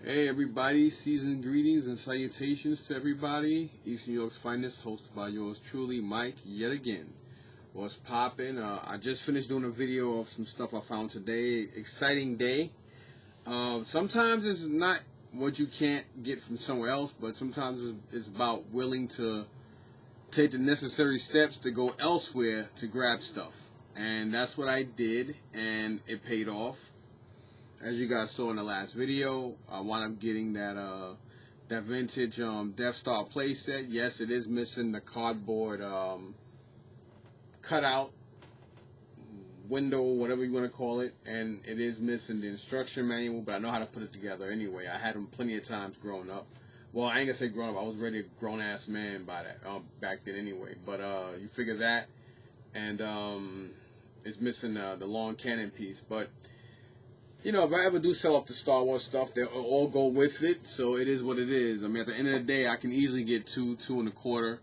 Hey everybody, seasoned greetings and salutations to everybody. East New York's finest, hosted by yours truly, Mike, yet again. What's poppin'? I just finished doing a video of some stuff I found today. Exciting day. Sometimes it's not what you can't get from somewhere else, but sometimes it's about willing to take the necessary steps to go elsewhere to grab stuff. And that's what I did, and it paid off. As you guys saw in the last video, I wound up getting that vintage Death Star playset. Yes, it is missing the cardboard cutout window, whatever you want to call it, and it is missing the instruction manual, but I know how to put it together anyway. I had them plenty of times growing up. Well, I ain't gonna say growing up, I was already a grown-ass man by that back then anyway, but you figure that, and it's missing the long cannon piece, but you know, if I ever do sell off the Star Wars stuff, they'll all go with it, so it is what it is. I mean, at the end of the day, I can easily get $2, $2.25,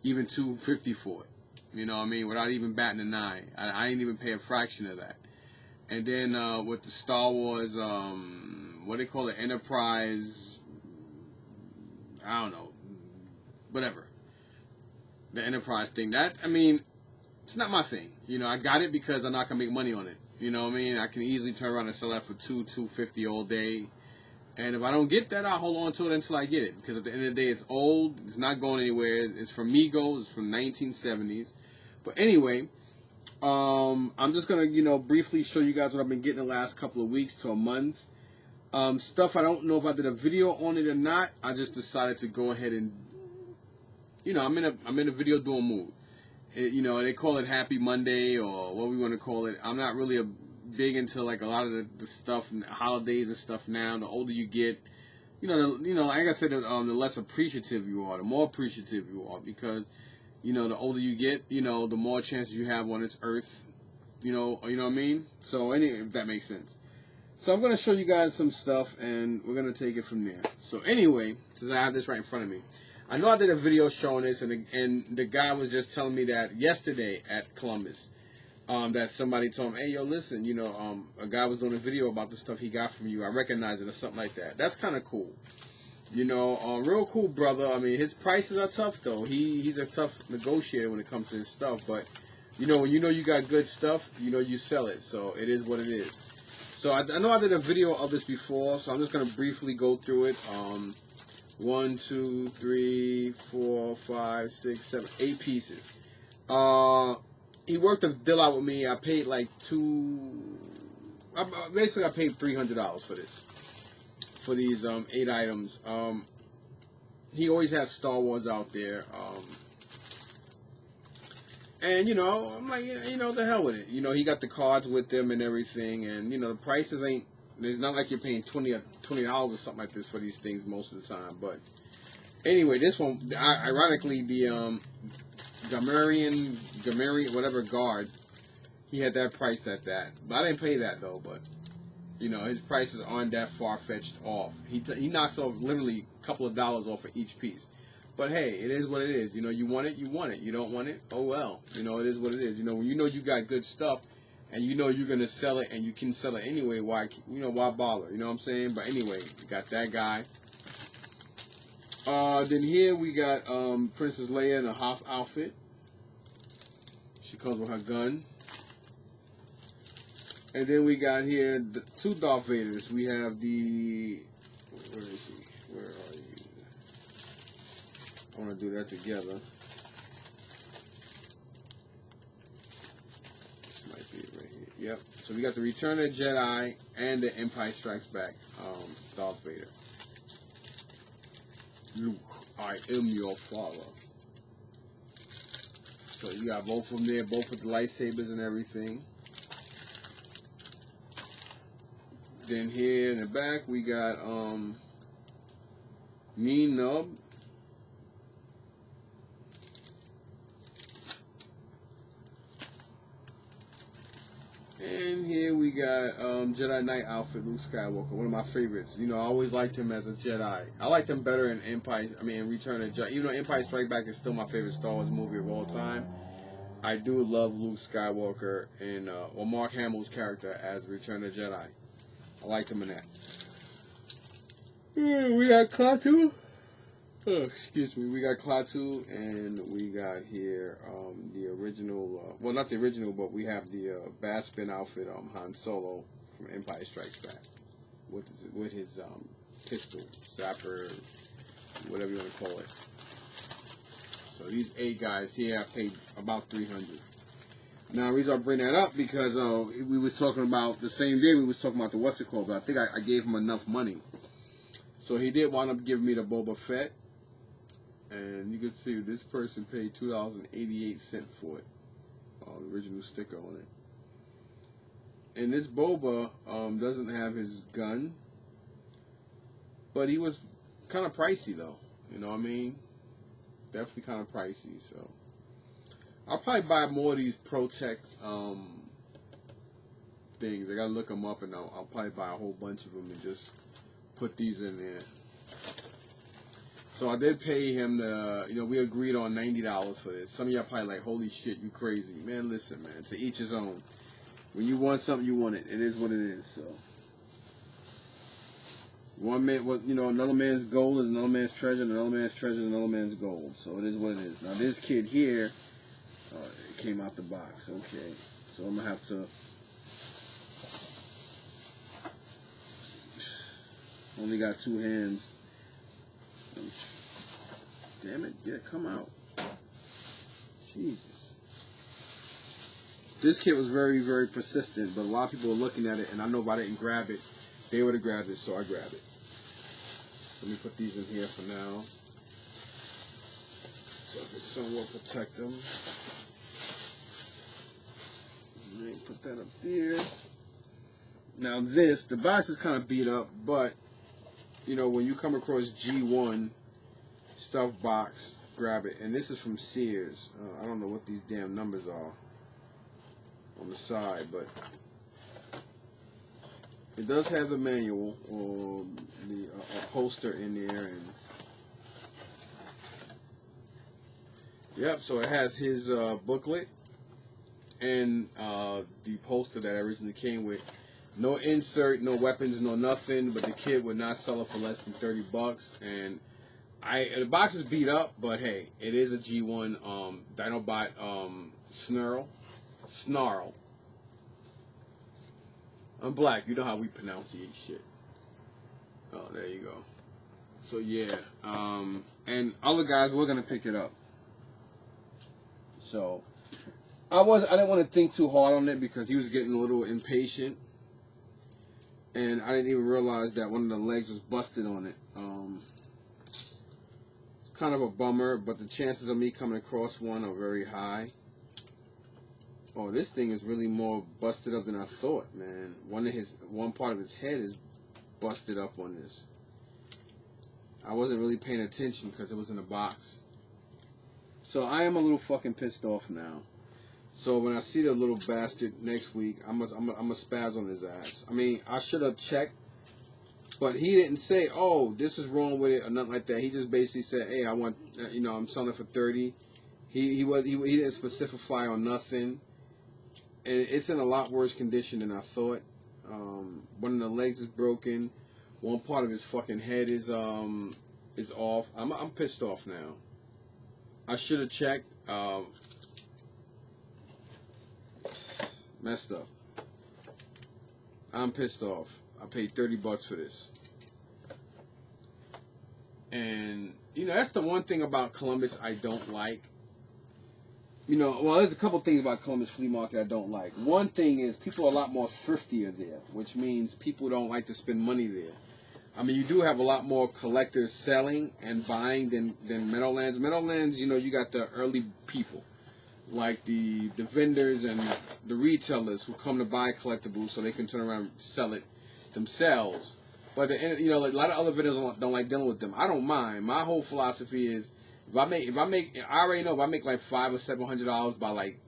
even $2.50 for it. You know what I mean? Without even batting an eye. I ain't even pay a fraction of that. And then with the Star Wars, what they call it, Enterprise, I don't know, whatever. The Enterprise thing. That, I mean, it's not my thing. You know, I got it because I'm not going to make money on it. You know what I mean? I can easily turn around and sell that for $2.50 all day. And if I don't get that, I'll hold on to it until I get it. Because at the end of the day, it's old. It's not going anywhere. It's from Migos. It's from 1970s. But anyway, I'm just going to, you know, briefly show you guys what I've been getting the last couple of weeks to a month. Stuff I don't know if I did a video on it or not. I just decided to go ahead and, you know, I'm in a video doing mood. You know, they call it Happy Monday or what we want to call it. I'm not really big into like a lot of the stuff and the holidays and stuff now. The older you get, you know, like I said, the less appreciative you are, the more appreciative you are, because, you know, the older you get, you know, the more chances you have on this earth. You know what I mean? So if that makes sense. So I'm gonna show you guys some stuff, and we're gonna take it from there. So anyway, since I have this right in front of me. I know I did a video showing this, and the guy was just telling me that yesterday at Columbus, that somebody told him, hey, yo, listen, you know, a guy was doing a video about the stuff he got from you. I recognize it or something like that. That's kind of cool. You know, real cool brother. I mean, his prices are tough, though. He's a tough negotiator when it comes to his stuff. But, you know, when you know you got good stuff, you know you sell it. So it is what it is. So I know I did a video of this before, so I'm just going to briefly go through it. 1, 2, 3, 4, 5, 6, 7, 8 pieces. He worked a deal out with me. I paid like basically I paid $300 for this, for these 8 items. He always has Star Wars out there, and you know, I'm like, you know, the hell with it. You know, he got the cards with them and everything, and you know, the prices ain't. It's not like you're paying $20 or something like this for these things most of the time. But anyway, this one, ironically, the Gamarian, whatever guard, he had that priced at that. But I didn't pay that though. But you know, his prices aren't that far-fetched off. He knocks off literally a couple of dollars off of each piece. But hey, it is what it is. You know, you want it, you want it. You don't want it, oh well. You know, it is what it is. You know, when you know you got good stuff, and you know you're gonna sell it, and you can sell it anyway. Why bother? You know what I'm saying? But anyway, we got that guy. Then here we got Princess Leia in a Hoth outfit. She comes with her gun. And then we got here the 2 Darth Vaders. We have the, where is he? Where are you? I want to do that together. Yep. So we got the Return of the Jedi and the Empire Strikes Back, Darth Vader. Luke, I am your father. So you got both of them there, both with the lightsabers and everything. Then here in the back we got Mean Nub. And here we got Jedi Knight outfit, Luke Skywalker, one of my favorites. You know, I always liked him as a Jedi. I liked him better in Return of the Jedi. Even though Empire Strikes Back is still my favorite Star Wars movie of all time, I do love Luke Skywalker and Mark Hamill's character as Return of the Jedi. I liked him in that. We got Klaatu. Oh, excuse me. We got Klaatu, and we got here the original. Well, not the original, but we have the Baspin outfit. Han Solo from Empire Strikes Back with his pistol, zapper, whatever you want to call it. So these 8 guys here, I paid about $300. Now, the reason I bring that up because we was talking about the same day we was talking about the what's it called, but I think I gave him enough money. So he did wind up giving me the Boba Fett, and you can see this person paid $2.88 for it, the original sticker on it. And this Boba doesn't have his gun, but he was kind of pricey though. You know what I mean? Definitely kind of pricey. So I'll probably buy more of these Protect things. I gotta look them up, and I'll probably buy a whole bunch of them and just put these in there. So I did pay him we agreed on $90 for this. Some of y'all probably like, holy shit, you crazy. Man, listen, man, to each his own. When you want something, you want it. It is what it is, so. One man, another man's gold is another man's treasure, and another man's treasure is another man's gold. So it is what it is. Now this kid here, it came out the box, okay. So I'm gonna have to only got 2 hands. Damn it, come out. Jesus. This kid was very, very persistent, but a lot of people were looking at it, and I know if I didn't grab it, they would have grabbed it, so I grabbed it. Let me put these in here for now, so I can somewhat protect them. Alright, put that up there. Now the box is kind of beat up, but when you come across G1 stuff box, grab it. And this is from Sears. I don't know what these damn numbers are on the side, but it does have the manual or the poster in there, and yep. So it has his booklet and the poster that originally came with. No insert, no weapons, no nothing, but the kid would not sell it for less than $30. And the box is beat up, but hey, it is a G1 Dinobot Snarl. I'm black, you know how we pronunciate shit. Oh, there you go. So yeah, and other guys were gonna pick it up. So I didn't want to think too hard on it because he was getting a little impatient. And I didn't even realize that one of the legs was busted on it. It's kind of a bummer, but the chances of me coming across one are very high. Oh, this thing is really more busted up than I thought, man. One part of his head is busted up on this. I wasn't really paying attention because it was in a box. So I am a little fucking pissed off now. So when I see the little bastard next week, I'm gonna spaz on his ass. I mean, I should have checked, but he didn't say, "Oh, this is wrong with it" or nothing like that. He just basically said, "Hey, I want, I'm selling it for $30." He didn't specify on nothing, and it's in a lot worse condition than I thought. One of the legs is broken. One part of his fucking head is off. I'm pissed off now. I should have checked. Messed up. I'm pissed off. I paid $30 for this. And, that's the one thing about Columbus I don't like. There's a couple things about Columbus Flea Market I don't like. One thing is people are a lot more thriftier there, which means people don't like to spend money there. I mean, you do have a lot more collectors selling and buying than Meadowlands. Meadowlands, you got the early people, like the vendors and the retailers who come to buy collectibles so they can turn around and sell it themselves. But like a lot of other vendors don't like dealing with them. I don't mind. My whole philosophy is I already know if I make like $500 or $700 by like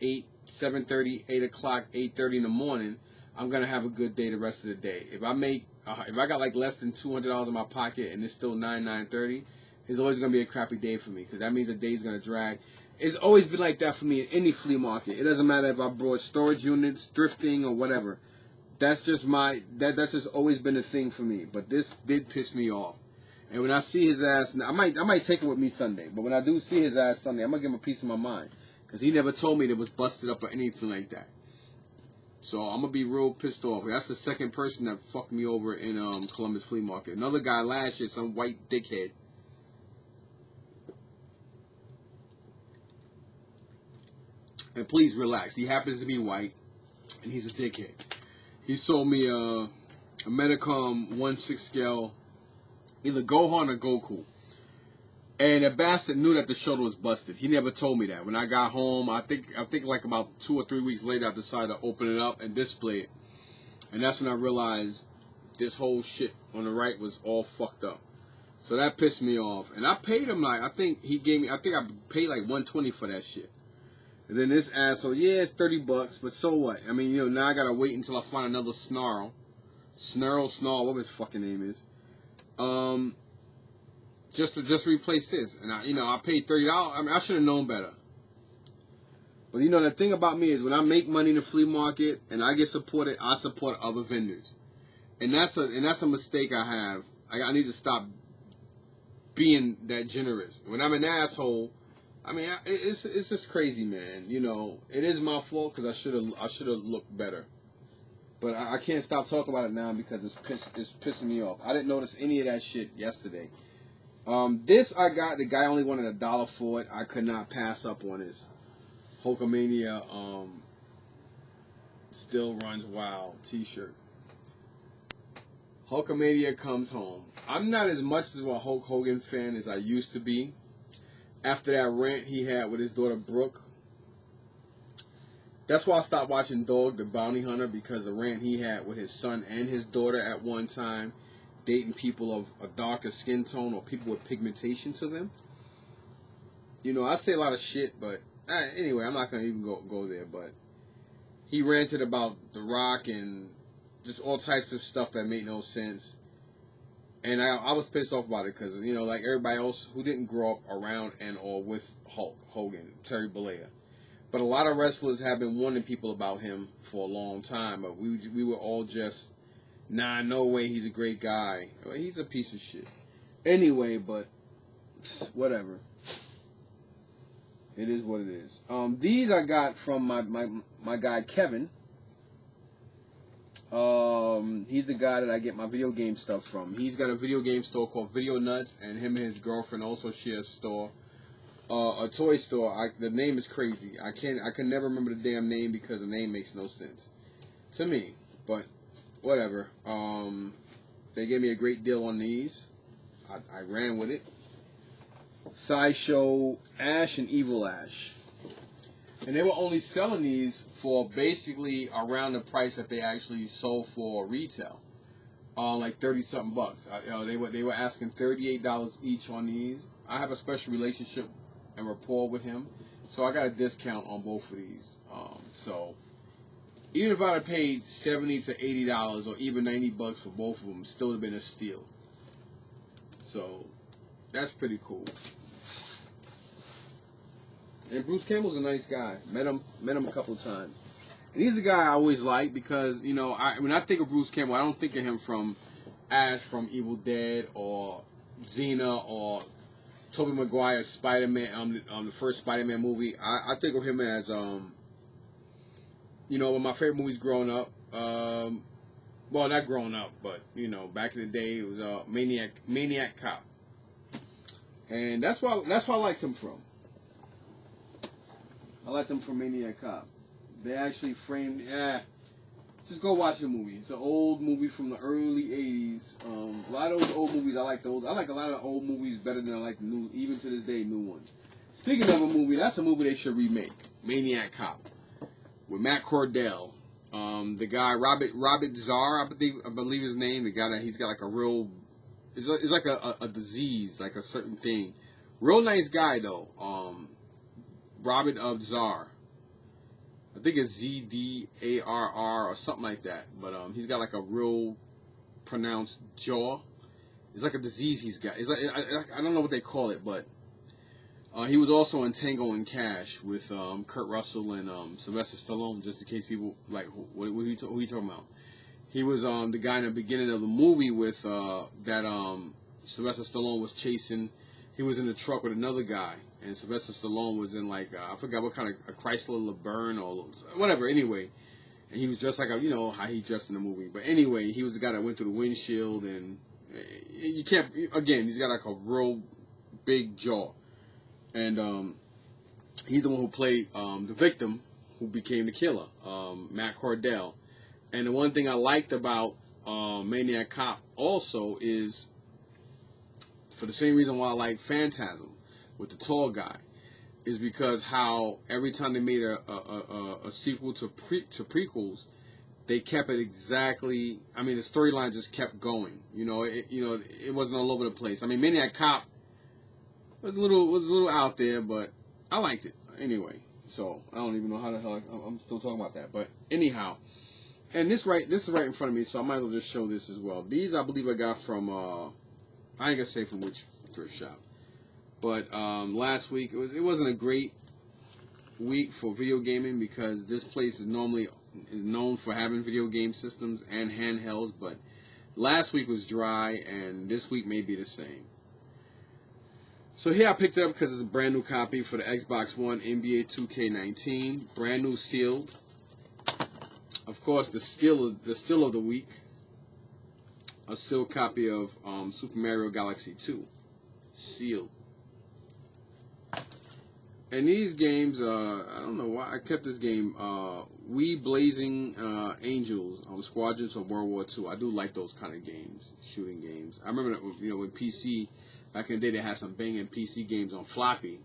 7:30, 8 o'clock, 8:30 in the morning, I'm gonna have a good day the rest of the day. If I got like less than $200 in my pocket and it's still 9:30, it's always gonna be a crappy day for me because that means the day's gonna drag. It's always been like that for me in any flea market. It doesn't matter if I brought storage units, thrifting, or whatever. That's just that's just always been a thing for me. But this did piss me off. And when I see his ass, I might take him with me Sunday. But when I do see his ass Sunday, I'm gonna give him a piece of my mind, because he never told me that it was busted up or anything like that. So I'm gonna be real pissed off. That's the second person that fucked me over in Columbus Flea Market. Another guy last year, some white dickhead. And please relax. He happens to be white, and he's a dickhead. He sold me a Megatron 1/6 scale, either Gohan or Goku. And the bastard knew that the shoulder was busted. He never told me that. When I got home, I think like about 2 or 3 weeks later, I decided to open it up and display it. And that's when I realized this whole shit on the right was all fucked up. So that pissed me off. And I paid him like, I think I paid like $120 for that shit. And then this asshole, yeah, it's $30, but so what? I mean, now I gotta wait until I find another Snarl, whatever his fucking name is. Just to replace this. And I paid $30. I mean, I should have known better. But the thing about me is when I make money in the flea market and I get supported, I support other vendors. And that's a mistake I have. I need to stop being that generous. When I'm an asshole, I mean, it's just crazy, man. It is my fault because I should have looked better. But I can't stop talking about it now because it's pissing me off. I didn't notice any of that shit yesterday. This I got. The guy only wanted $1 for it. I could not pass up on this Hulkamania Still Runs Wild t-shirt. Hulkamania comes home. I'm not as much of a Hulk Hogan fan as I used to be. After that rant he had with his daughter Brooke. That's why I stopped watching Dog the Bounty Hunter, because the rant he had with his son and his daughter at one time, dating people of a darker skin tone or people with pigmentation to them. I say a lot of shit, but anyway, I'm not going to even go there. But he ranted about The Rock and just all types of stuff that made no sense. And I was pissed off about it because, like everybody else who didn't grow up around and or with Hulk Hogan, Terry Bollea. But a lot of wrestlers have been warning people about him for a long time. But we were all just, nah, no way, he's a great guy. Well, he's a piece of shit. Anyway, but whatever. It is what it is. These I got from my guy Kevin. He's the guy that I get my video game stuff from. He's got a video game store called Video Nuts, and him and his girlfriend also share a store, a toy store. The name is crazy. I can never remember the damn name because the name makes no sense to me. But whatever. They gave me a great deal on these. I ran with it. Sideshow Ash and Evil Ash. And they were only selling these for basically around the price that they actually sold for retail, like $30-something bucks. They were asking $38 each on these. I have a special relationship and rapport with him, so I got a discount on both of these. So even if I'd have paid $70 to $80 or even $90 for both of them, still would have been a steal. So that's pretty cool. And Bruce Campbell's a nice guy. Met him a couple of times. And he's a guy I always like because, when I think of Bruce Campbell, I don't think of him from Ash from Evil Dead or Xena or Tobey Maguire's Spider-Man, the first Spider-Man movie. I think of him as, one of my favorite movies growing up. Well, not growing up, but, back in the day, it was Maniac Cop. And that's why I liked him from. I like them from Maniac Cop. They actually framed. Just go watch the movie. It's an old movie from the early '80s. A lot of those old movies, I like those. I like a lot of old movies better than I like the new, even to this day, new ones. Speaking of a movie, that's a movie they should remake. Maniac Cop with Matt Cordell. The guy Robert Czar, I believe his name. The guy that he's got like a real. It's like a disease, like a certain thing. Real nice guy though. Robert of Czar. I think it's ZDARR or something like that. But he's got like a real pronounced jaw. It's like a disease he's got. It's like I don't know what they call it, but he was also in Tango and Cash with Kurt Russell and Sylvester Stallone. Just in case people like who he talking about. He was the guy in the beginning of the movie with that Sylvester Stallone was chasing. He was in the truck with another guy, and Sylvester Stallone was in like I forgot what kind of a Chrysler LeBaron or whatever. Anyway, and he was dressed like how he dressed in the movie. But anyway, he was the guy that went through the windshield, and you can't. Again, he's got like a real big jaw, and he's the one who played the victim who became the killer, Matt Cordell. And the one thing I liked about Maniac Cop also is, for the same reason why I like Phantasm with the tall guy, is because how every time they made a sequel to prequels, they kept it exactly. I mean, the storyline just kept going. It wasn't all over the place. I mean, Maniac Cop was a little out there, but I liked it anyway. So I don't even know how the hell I'm still talking about that. But anyhow, and this is right in front of me, so I might as well just show this as well. These I believe I got from I ain't gonna say from which thrift shop, but last week it wasn't a great week for video gaming because this place is known for having video game systems and handhelds, but last week was dry and this week may be the same. So here I picked it up because it's a brand new copy for the Xbox One, NBA 2K19, brand new sealed. Of course, the steal of the week, a sealed copy of Super Mario Galaxy 2, sealed. And these games, I don't know why I kept this game. We Blazing Angels, Squadrons of World War II. I do like those kind of games, shooting games. I remember that, with PC. Back in the day, they had some banging PC games on floppy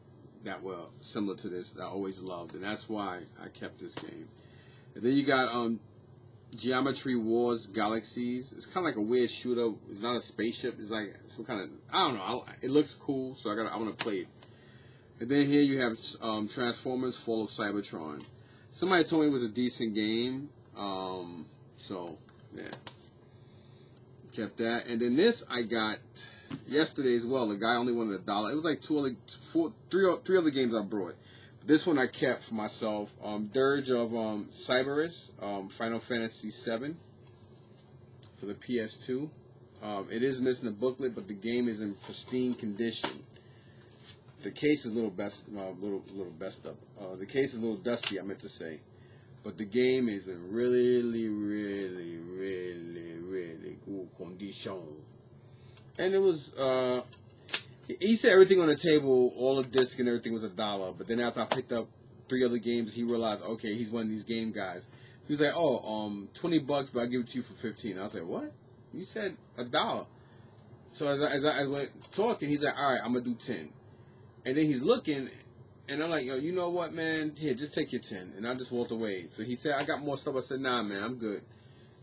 that were similar to this that I always loved, and that's why I kept this game. And then you got Geometry Wars Galaxies. It's kind of like a weird shooter. It's not a spaceship. It's like some kind of, I don't know. It looks cool, so I want to play it. And then here you have Transformers Fall of Cybertron. Somebody told me it was a decent game, so yeah, kept that. And then this I got yesterday as well. The guy only wanted $1. It was like three other games I brought. This one I kept for myself. Dirge of Cerberus, Final Fantasy VII for the PS2. It is missing a booklet, but the game is in pristine condition. The case is a little best up. The case is a little dusty, I meant to say, but the game is in really, really, really, really good condition. And it was, he said everything on the table, all the discs and everything was $1. But then after I picked up 3 other games, he realized, okay, he's one of these game guys. He was like, $20, but I'll give it to you for $15. I was like, what? You said $1. So as I went talking, he's like, all right, I'm going to do 10. And then he's looking, and I'm like, yo, you know what, man? Here, just take your 10. And I just walked away. So he said, I got more stuff. I said, nah, man, I'm good.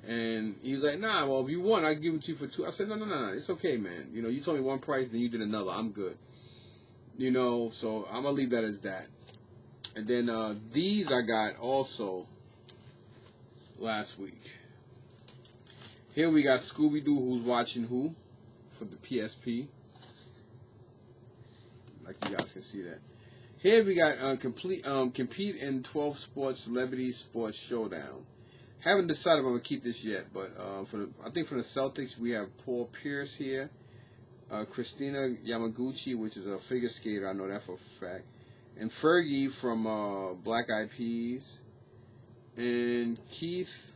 And he was like, nah, well, if you want, I'll give it to you for 2. I said, no, it's okay, man. You told me one price, then you did another. I'm good. So I'm going to leave that as that. And then these I got also last week. Here we got Scooby-Doo, Who's Watching Who, for the PSP. Like you guys can see that. Here we got Compete in 12 Sports Celebrity Sports Showdown. Haven't decided if I'm going to keep this yet, but I think for the Celtics, we have Paul Pierce here. Christina Yamaguchi, which is a figure skater. I know that for a fact. And Fergie from Black Eyed Peas. And Keith,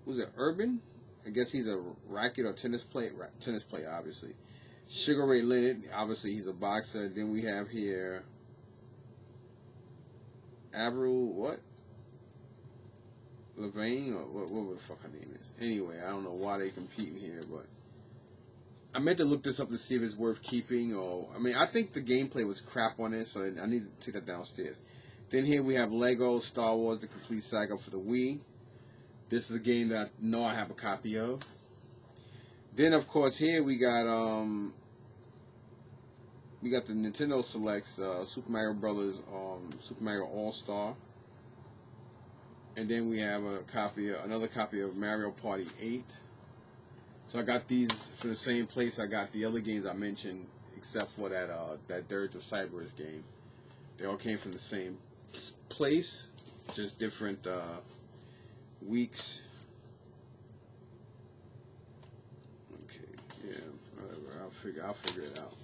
was it Urban? I guess he's a racket or tennis player. Tennis player, obviously. Sugar Ray Leonard, obviously he's a boxer. Then we have here Avril, what? Levain, or what the fuck her name is. Anyway, I don't know why they competing here, but I meant to look this up to see if it's worth keeping. I think the gameplay was crap on it, so I need to take that downstairs. Then here we have Lego Star Wars: The Complete Saga for the Wii. This is a game that I know I have a copy of. Then of course here we got the Nintendo Selects Super Mario Brothers, Super Mario All Star. And then we have another copy of Mario Party 8. So I got these for the same place I got the other games I mentioned, except for that Dirge of Cerberus game. They all came from the same place, just different weeks. Okay, yeah, whatever. I'll figure it out.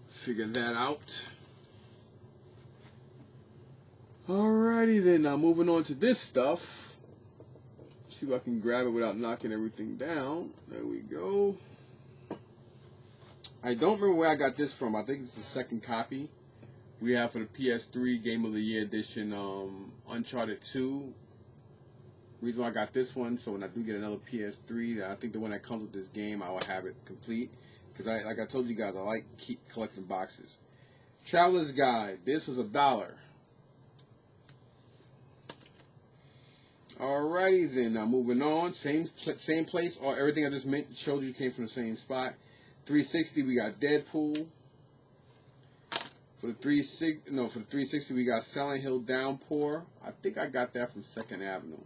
Figure that out. Alrighty then, now moving on to this stuff. See if I can grab it without knocking everything down. There we go. I don't remember where I got this from. I think it's the second copy we have for the PS3 Game of the Year edition, Uncharted 2. Reason why I got this one, so when I do get another PS3, I think the one that comes with this game, I will have it complete. Because like I told you guys, I like keep collecting boxes. Traveler's Guide. This was $1. Alrighty then. Now moving on. Same place. Or everything I just showed you came from the same spot. 360 we got Deadpool. For the 360 we got Silent Hill Downpour. I think I got that from 2nd Avenue.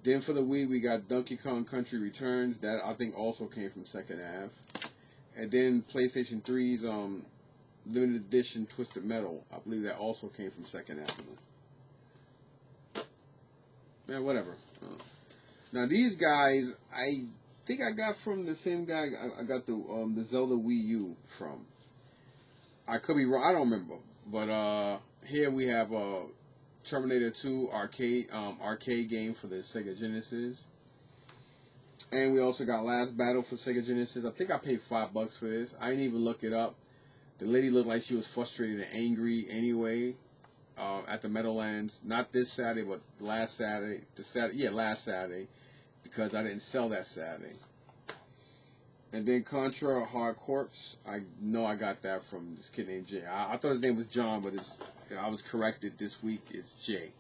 Then for the Wii we got Donkey Kong Country Returns. That I think also came from 2nd Ave. And then PlayStation 3's limited edition Twisted Metal. I believe that also came from 2nd Avenue. Yeah, whatever. Now these guys, I think I got from the same guy I got the Zelda Wii U from. I could be wrong. I don't remember. But here we have Terminator 2 arcade game for the Sega Genesis. And we also got Last Battle for Sega Genesis. I think I paid $5 for this. I didn't even look it up. The lady looked like she was frustrated and angry anyway. At the Meadowlands, not this Saturday, but last Saturday. Last Saturday, because I didn't sell that Saturday. And then Contra Hard Corpse, I know I got that from this kid named Jay. I thought his name was John, but I was corrected this week. It's Jay,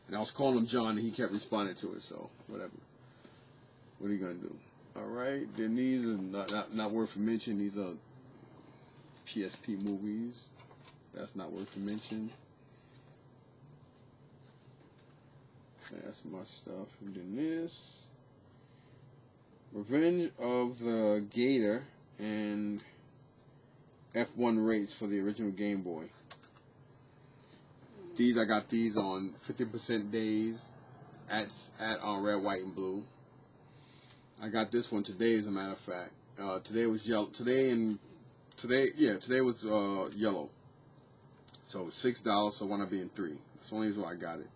and I was calling him John, and he kept responding to it. So whatever. What are you gonna do? All right. Then these are not worth mention. These are PSP movies. That's not worth mention. That's my stuff. And then this. Revenge of the Gator and F1 Race for the original Game Boy. I got these on 50% days at Red, White, and Blue. I got this one today, as a matter of fact. Today was yellow. Today was yellow. So $6. So why not being $3? That's the only reason why I got it.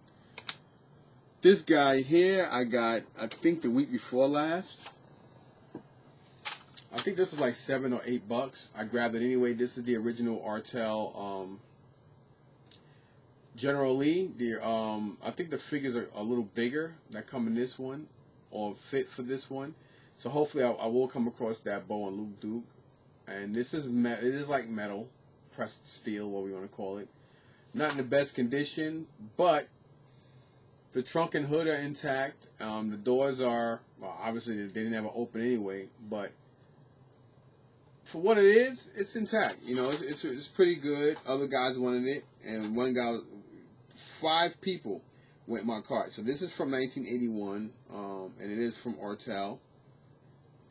This guy here, I got, I think the week before last. I think this was like $7 or $8. I grabbed it anyway. This is the original Artel General Lee. I think the figures are a little bigger that come in this one, or fit for this one. So hopefully I will come across that Bo and Luke Duke. And this is it is like metal, pressed steel, what we want to call it. Not in the best condition, but the trunk and hood are intact. The doors are, well, obviously they didn't ever open anyway, but for what it is, it's intact. You know, it's pretty good. Other guys wanted it, and one guy, 5 people went my cart. So this is from 1981, and it is from Artel.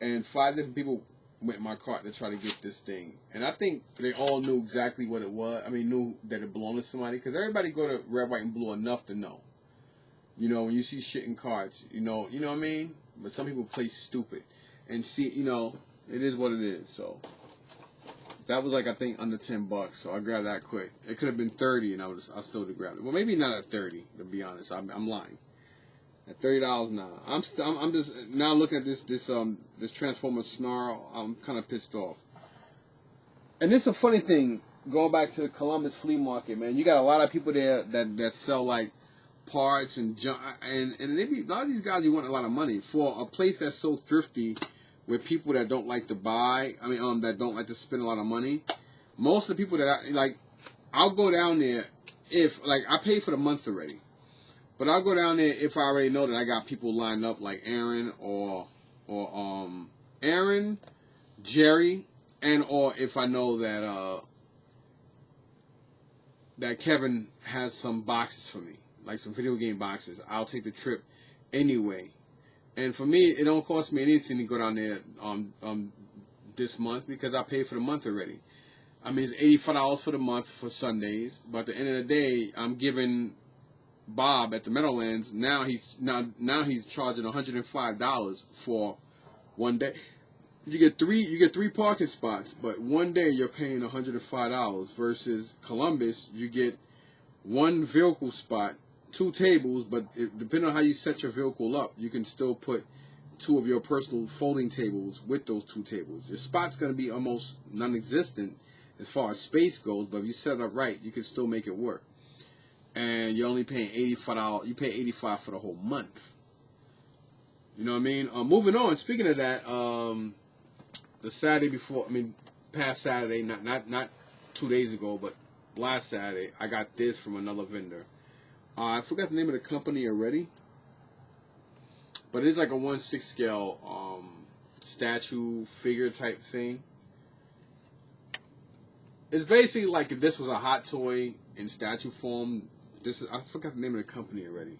And 5 different people went my cart to try to get this thing. And I think they all knew exactly what it was. I mean, knew that it belonged to somebody, because everybody go to Red, White, and Blue enough to know. You know, when you see shit in carts, you know what I mean? But some people play stupid. And see, you know, it is what it is. So that was like, I think, under $10. So I grabbed that quick. It could have been 30, and I still would have grabbed it. Well, maybe not at 30, to be honest. I'm lying. At $30 now. I'm just now looking at this Transformer Snarl. I'm kind of pissed off. And it's a funny thing, going back to the Columbus flea market, man. You got a lot of people there that sell like parts and junk, and a lot of these guys, you want a lot of money for a place that's so thrifty, with people that don't like to buy. I mean, that don't like to spend a lot of money. Most of the people that I'll go down there if I paid for the month already, but I'll go down there if I already know that I got people lined up like Aaron or Aaron, Jerry, or if I know that Kevin has some boxes for me, like some video game boxes. I'll take the trip anyway. And for me, it don't cost me anything to go down there this month, because I paid for the month already. I mean, it's $85 for the month for Sundays, but at the end of the day, I'm giving Bob at the Meadowlands, now he's charging $105 for one day. you get three parking spots, but one day you're paying $105 versus Columbus, you get one vehicle spot, 2 tables, but depending on how you set your vehicle up, you can still put 2 of your personal folding tables with those 2 tables. Your spot's going to be almost non-existent as far as space goes, but if you set it up right, you can still make it work. And you're only paying $85. You pay $85 for the whole month. You know what I mean? Moving on. Speaking of that, the Saturday before, past Saturday, not 2 days ago, but last Saturday, I got this from another vendor. I forgot the name of the company already, but it's like a 1/6 scale statue figure type thing. It's basically like if this was a hot toy in statue form. I forgot the name of the company already,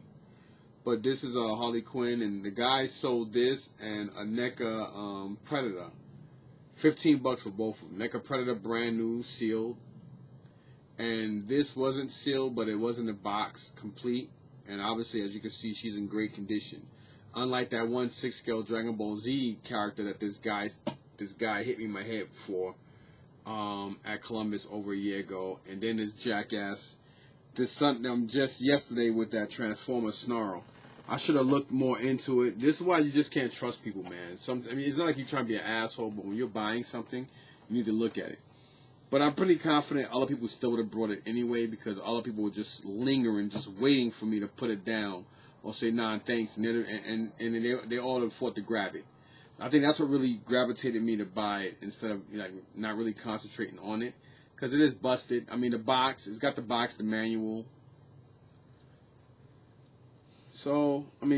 but this is a Harley Quinn, and the guy sold this and a NECA Predator. $15 for both of them. NECA Predator, brand new, sealed. And this wasn't sealed, but it was in the box, complete. And obviously, as you can see, she's in great condition. Unlike that 1/6 scale Dragon Ball Z character that this guy hit me in my head for at Columbus over a year ago. And then this jackass, just yesterday with that Transformer Snarl. I should have looked more into it. This is why you just can't trust people, man. It's not like you're trying to be an asshole, but when you're buying something, you need to look at it. But I'm pretty confident other people still would have brought it anyway, because other people were just lingering, just waiting for me to put it down or say, nah, thanks. And they all have fought to grab it. I think that's what really gravitated me to buy it instead of not really concentrating on it. Because it is busted. The box, it's got the box, the manual. So, I'm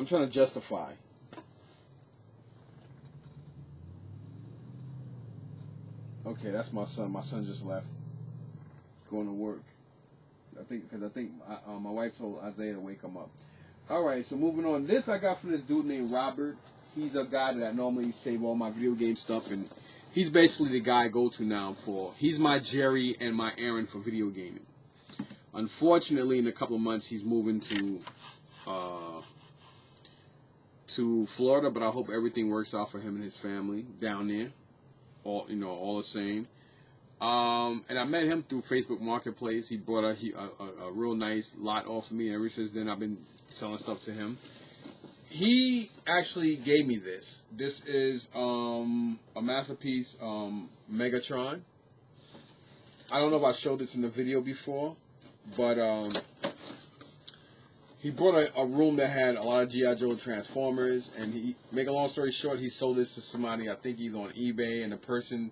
trying to justify. Okay, that's my son. My son just left, going to work. I think my wife told Isaiah to wake him up. All right, so moving on. This I got from this dude named Robert. He's a guy that I normally save all my video game stuff, and he's basically the guy I go to now for. He's my Jerry and my Aaron for video gaming. Unfortunately, in a couple of months, he's moving to Florida, but I hope everything works out for him and his family down there. All the same. And I met him through Facebook Marketplace. He brought a real nice lot off of me, and ever since then, I've been selling stuff to him. He actually gave me this. This is a masterpiece, Megatron. I don't know if I showed this in the video before, but he brought a room that had a lot of G.I. Joe Transformers, and make a long story short, he sold this to somebody, I think either on eBay, and the person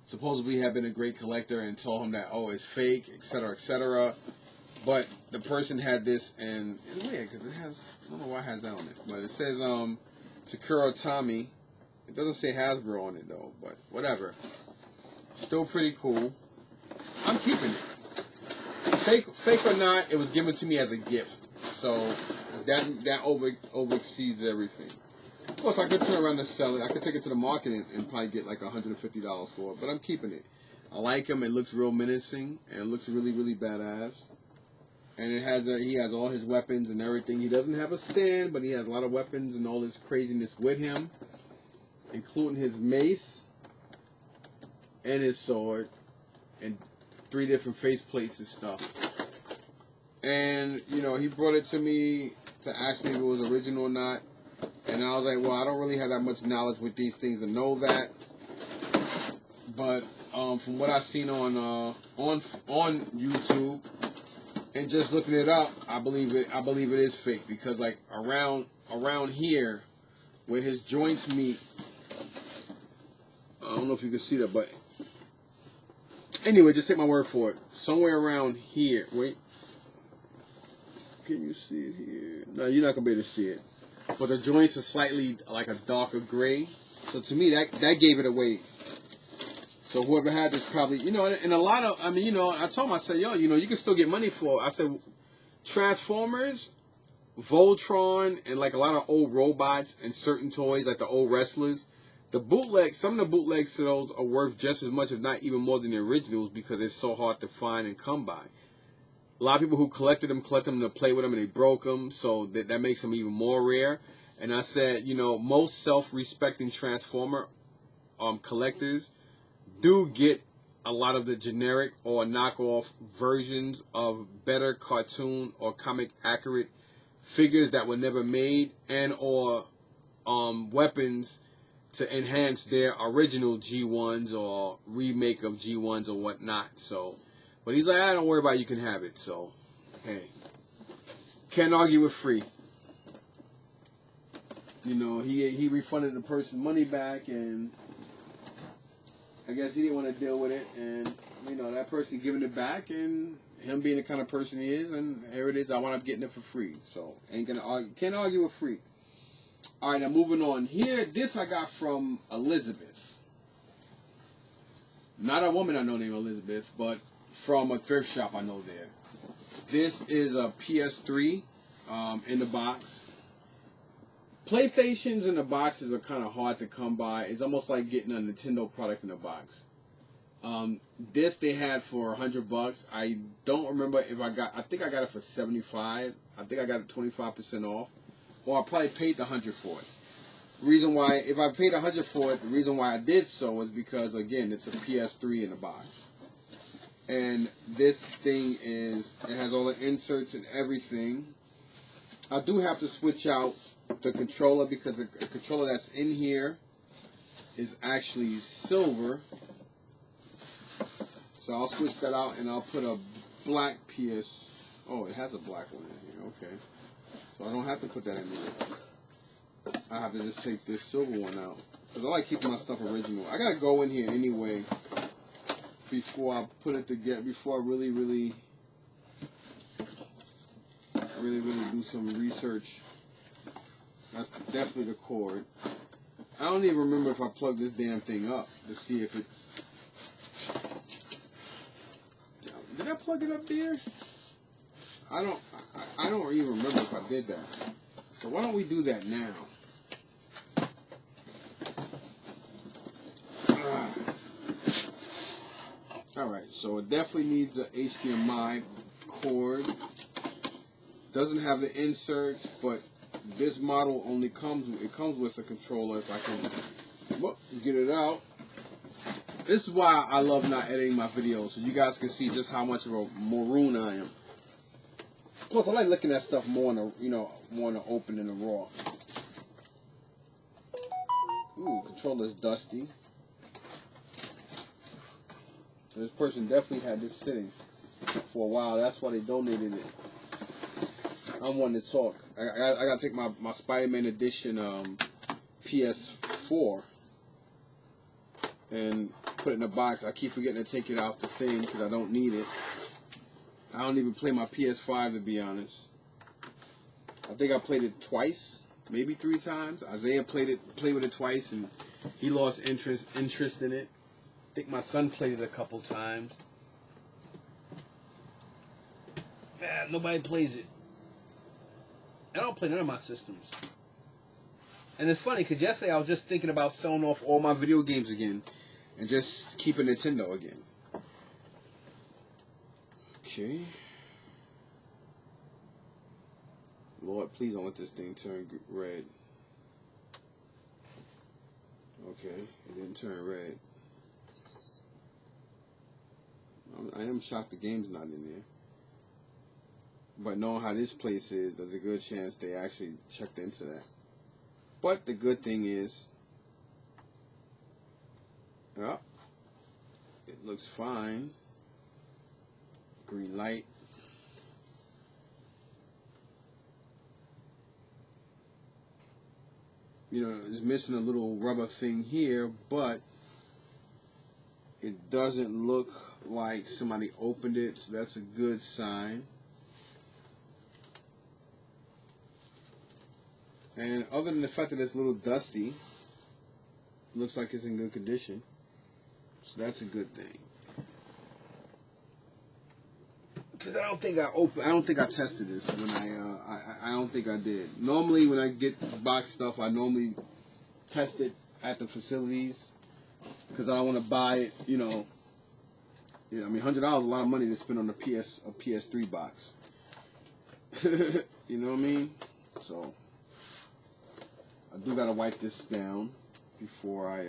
supposedly had been a great collector and told him that, oh, it's fake, etc., etc. But the person had this, and it's weird because it has, I don't know why it has that on it, but it says Takuro Tommy. It doesn't say Hasbro on it though, but whatever. Still pretty cool. I'm keeping it. Fake or not, it was given to me as a gift, so that over exceeds everything. Of course, I could turn around and sell it. I could take it to the market and probably get like $150 for it, but I'm keeping it. I like him. It looks real menacing, and it looks really, really badass. And he has all his weapons and everything. He doesn't have a stand, but he has a lot of weapons and all this craziness with him, including his mace and his sword and 3 different face plates and stuff. And, he brought it to me to ask me if it was original or not. And I was like, well, I don't really have that much knowledge with these things to know that. But from what I've seen on YouTube and just looking it up, I believe it is fake, because like around here where his joints meet, I don't know if you can see that, but anyway, just take my word for it. Somewhere around here, wait. Can you see it here? No, you're not gonna be able to see it. But the joints are slightly like a darker gray. So to me, that gave it away. So whoever had this probably, and a lot of, I told him, I said, yo, you can still get money for it. I said, Transformers, Voltron, and like a lot of old robots and certain toys, like the old wrestlers, some of the bootlegs to those are worth just as much, if not even more than the originals, because it's so hard to find and come by. A lot of people who collect them to play with them, and they broke them, so that makes them even more rare. And I said, you know, most self-respecting Transformer collectors do get a lot of the generic or knockoff versions of better cartoon or comic accurate figures that were never made, and or weapons to enhance their original G1s or remake of G1s or whatnot. So, but he's like, don't worry about it, you can have it. So, hey, can't argue with free. You know, he refunded the person money back, and I guess he didn't want to deal with it, and you know, that person giving it back, and him being the kind of person he is, and here it is, I wound up getting it for free. So ain't gonna argue, can't argue with free. All right, now moving on. Here, this I got from Elizabeth. Not a woman I know named Elizabeth, but from a thrift shop I know there. This is a PS3 in the box. PlayStations in the boxes are kind of hard to come by. It's almost like getting a Nintendo product in a box. This they had for $100. I don't remember if I think I got it for $75. I think I got it 25% off. Or I probably paid the $100 for it. Reason why, if I paid $100 for it, the reason why I did so is because, again, it's a PS3 in the box. And this thing it has all the inserts and everything. I do have to switch out the controller because the controller that's in here is actually silver. So I'll switch that out and I'll put a black PS. Oh, it has a black one in here. Okay. So I don't have to put that in there. I have to just take this silver one out. Because I like keeping my stuff original. I got to go in here anyway before I put it together, before I really do some research. That's definitely the cord. I don't even remember if I plugged this damn thing up to see if it... Did I plug it up there? I don't even remember if I did that. So why don't we do that now? Alright, so it definitely needs an HDMI cord. Doesn't have the inserts, but this model only comes with a controller. If I can get it out. This is why I love not editing my videos, so you guys can see just how much of a maroon I am. Plus, I like looking at stuff more in the open than the raw. Ooh, controller's dusty. So this person definitely had this sitting for a while. That's why they donated it. I'm one to talk. I gotta take my Spider-Man edition PS4 and put it in a box. I keep forgetting to take it out the thing because I don't need it. I don't even play my PS5 to be honest. I think I played it twice, maybe 3 times. Isaiah played with it twice and he lost interest in it. I think my son played it a couple times. Man, nobody plays it. I don't play none of my systems. And it's funny because yesterday I was just thinking about selling off all my video games again and just keep a Nintendo again. Okay. Lord, please don't let this thing turn red. Okay, it didn't turn red. I am shocked the game's not in there. But knowing how this place is, there's a good chance they actually checked into that. But the good thing is, it looks fine. Green light. You know, it's missing a little rubber thing here, but it doesn't look like somebody opened it, so that's a good sign. And other than the fact that it's a little dusty, looks like it's in good condition. So that's a good thing. Because I don't think I tested this when I don't think I did. Normally when I get box stuff, I normally test it at the facilities because I don't want to buy it, you know. Yeah, I mean, $100 is a lot of money to spend on a PS3 box. You know what I mean? So I do gotta wipe this down before I,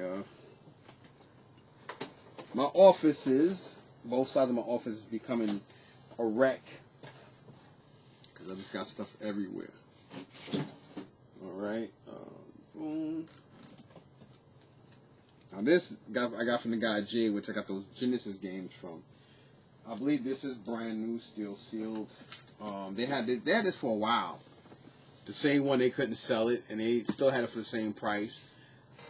my office is, both sides of my office is becoming a wreck. Because I just got stuff everywhere. Alright, boom. Now this I got from the guy Jay, which I got those Genesis games from. I believe this is brand new, still sealed. They had this for a while. The same one, they couldn't sell it, and they still had it for the same price.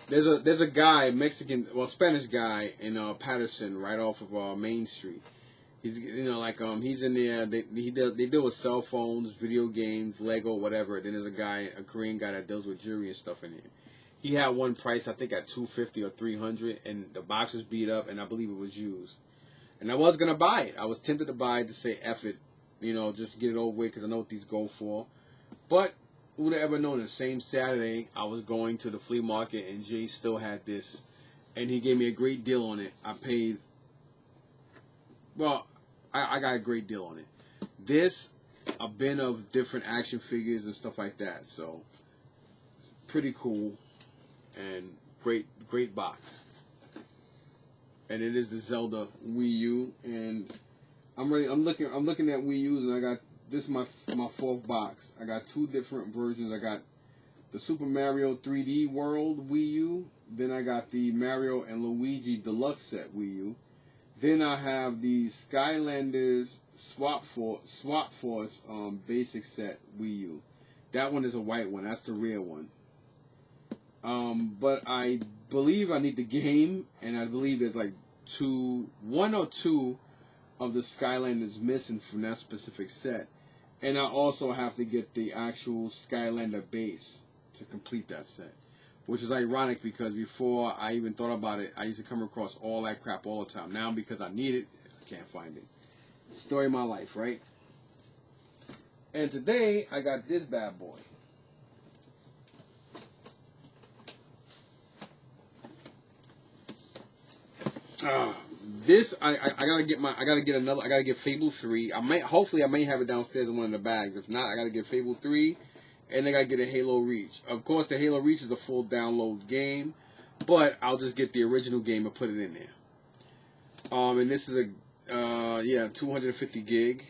There's a guy, Mexican, well, Spanish guy in Patterson, right off of Main Street. He's he's in there. They deal with cell phones, video games, Lego, whatever. Then there's a Korean guy that deals with jewelry and stuff in there. He had one price, I think, at $250 or $300, and the box was beat up, and I believe it was used. And I was gonna buy it. I was tempted to buy it to say F it, just to get it over with, because I know what these go for. But who would have ever known? The same Saturday, I was going to the flea market, and Jay still had this, and he gave me a great deal on it. I paid. Well, I got a great deal on it. This, a bin of different action figures and stuff like that. So, pretty cool, and great box. And it is the Zelda Wii U, and I'm looking at Wii U's, and I got this is my fourth box. I got two different versions. I got the Super Mario 3D World Wii U. Then I got the Mario and Luigi Deluxe Set Wii U. Then I have the Skylanders Swap Force Basic Set Wii U. That one is a white one. That's the rare one. But I believe I need the game, and I believe there's like one or two of the Skylanders missing from that specific set. And I also have to get the actual Skylander base to complete that set. Which is ironic because before I even thought about it, I used to come across all that crap all the time. Now because I need it, I can't find it. Story of my life, right? And today, I got this bad boy. This I gotta get Fable 3. Hopefully I may have it downstairs in one of the bags. If not, I gotta get Fable 3, and I gotta get a Halo Reach. Of course, the Halo Reach is a full download game, but I'll just get the original game and put it in there. And this is a 250 gig.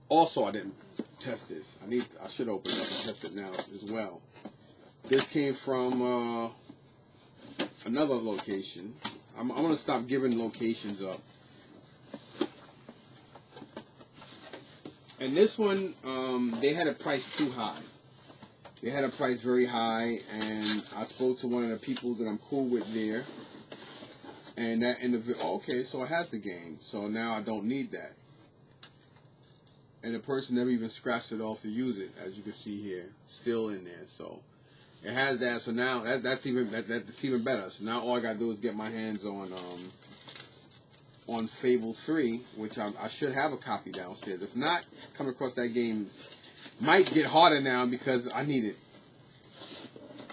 Also, I didn't test this. I should open it up and test it now as well. This came from another location. I'm gonna stop giving locations up. And this one, they had a price too high. They had a price very high, and I spoke to one of the people that I'm cool with there. And that individual, okay, so it has the game. So now I don't need that. And the person never even scratched it off to use it, as you can see here, still in there. So it has that. So now that's even better. So now all I gotta do is get my hands on Fable 3, which I should have a copy downstairs. If not, coming across that game might get harder now because I need it.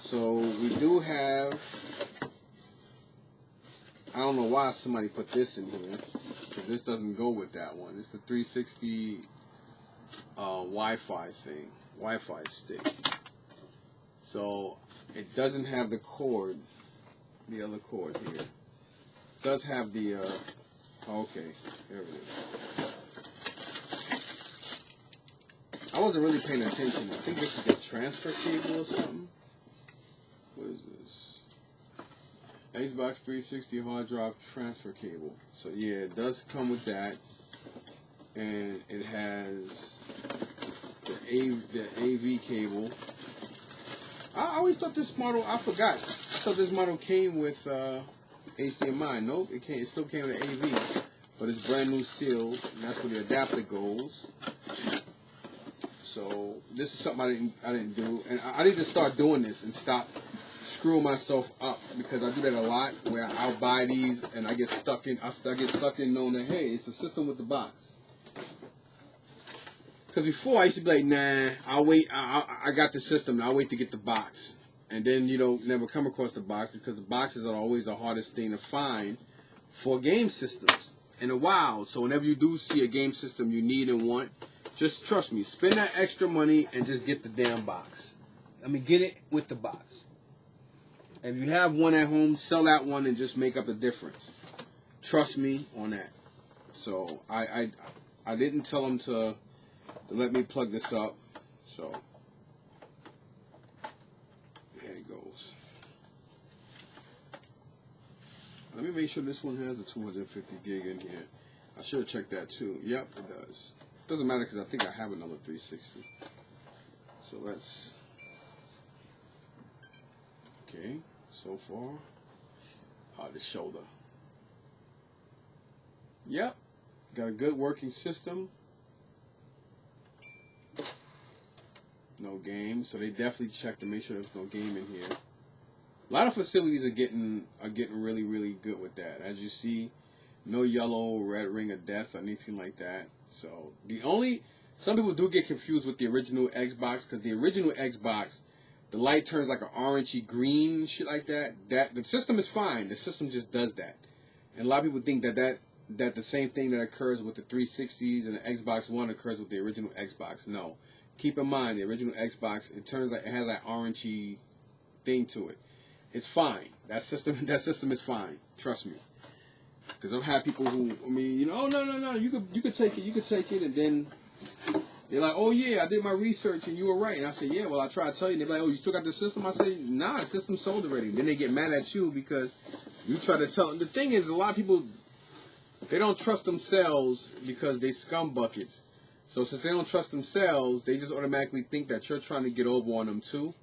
So we do have. I don't know why somebody put this in here, because this doesn't go with that one. It's the 360 Wi-Fi thing, Wi-Fi stick. So it doesn't have the cord, the other cord here. It does have the, okay, there it is. I wasn't really paying attention. I think this is the transfer cable or something. What is this? Xbox 360 hard drive transfer cable. So yeah, it does come with that, and it has the AV cable. I always thought this model, I forgot. I thought this model came with HDMI. Nope, it still came with AV, but it's brand new sealed, and that's where the adapter goes. So this is something I didn't do, and I need to start doing this and stop screwing myself up, because I do that a lot, where I'll buy these and I get stuck in knowing that, hey, it's a system with the box. Because before I used to be like, nah, I'll wait, I got the system, I'll wait to get the box. And then, never come across the box, because the boxes are always the hardest thing to find for game systems in a while. So whenever you do see a game system you need and want, just trust me, spend that extra money and just get the damn box. get it with the box. If you have one at home, sell that one and just make up the difference. Trust me on that. So I didn't tell him to let me plug this up. So there it goes. Let me make sure this one has a 250 gig in here. I should have checked that too. Yep, it does. Doesn't matter because I think I have another 360. So let's. Okay, so far. The shoulder. Yep, got a good working system. No game, so they definitely check to make sure there's no game in here. A lot of facilities are getting really, really good with that. As you see, no yellow, red ring of death or anything like that. So some people do get confused with the original Xbox, because the original Xbox, the light turns like an orangey green, shit like that. That the system is fine. The system just does that, and a lot of people think that the same thing that occurs with the 360s and the Xbox One occurs with the original Xbox. No, keep in mind the original Xbox, it has that orangey thing to it. It's fine. That system is fine. Trust me. Because I've had people who, oh no, you could take it, and then they're like, oh yeah, I did my research and you were right. And I say, yeah, well I tried to tell you. And they're like, oh, you still got the system? I say, nah, the system's sold already. Then they get mad at you because you try to tell. The thing is, a lot of people, they don't trust themselves because they scum buckets. So since they don't trust themselves, they just automatically think that you're trying to get over on them too.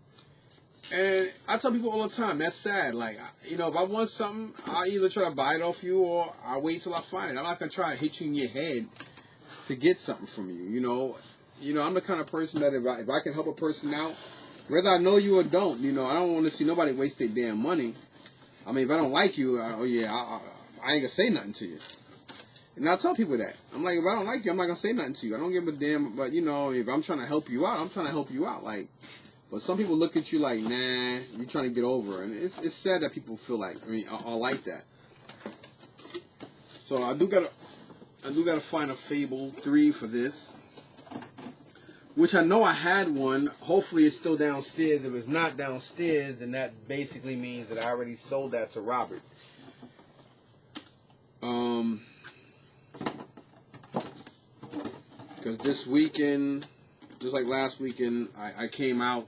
And I tell people all the time, that's sad. Like, if I want something, I'll either try to buy it off you or I'll wait till I find it. I'm not going to try to hit you in your head to get something from you, I'm the kind of person that if I can help a person out, whether I know you or don't, I don't want to see nobody waste their damn money. If I don't like you, I ain't going to say nothing to you. And I tell people that. I'm like, if I don't like you, I'm not going to say nothing to you. I don't give a damn. But, if I'm trying to help you out, I'm trying to help you out. Like, but some people look at you like, nah, you're trying to get over. And it's sad that people feel like, are like that. So I do gotta find a Fable 3 for this. Which I know I had one. Hopefully it's still downstairs. If it's not downstairs, then that basically means that I already sold that to Robert. Because this weekend, just like last weekend, I came out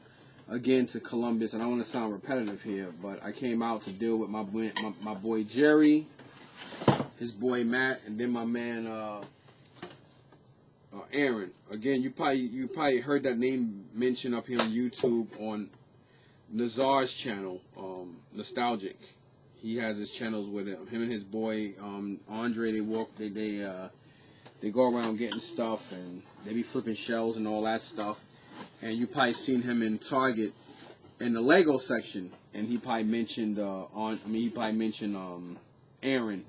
again to Columbus, and I don't want to sound repetitive here, but I came out to deal with my boy Jerry, his boy Matt, and then my man Aaron. Again, you probably heard that name mentioned up here on YouTube on Nazar's channel, Nostalgic. He has his channels with him and his boy Andre. They go around getting stuff, and they be flipping shells and all that stuff. And you probably seen him in Target in the Lego section, and he probably mentioned Aaron.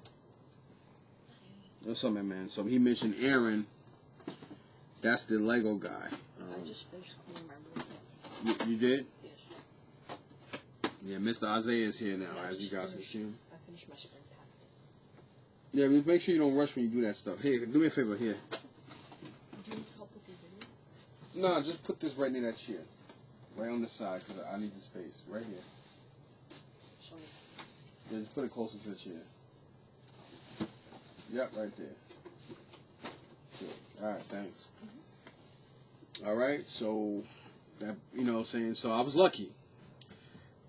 What's up, man? So he mentioned Aaron. That's the Lego guy. I just finished cleaning my room. You did? Yes. Yeah, Mr. Isaiah is here now, as you guys can see him. I finished my spring pack. Yeah, make sure you don't rush when you do that stuff. Here, do me a favor, here. Do you need help with your video? No, just put this right near that chair. Right on the side, because I need the space. Right here. Sorry. Yeah, just put it closer to the chair. Yep, right there. Good. Alright, thanks. Mm-hmm. Alright, so, that, so I was lucky.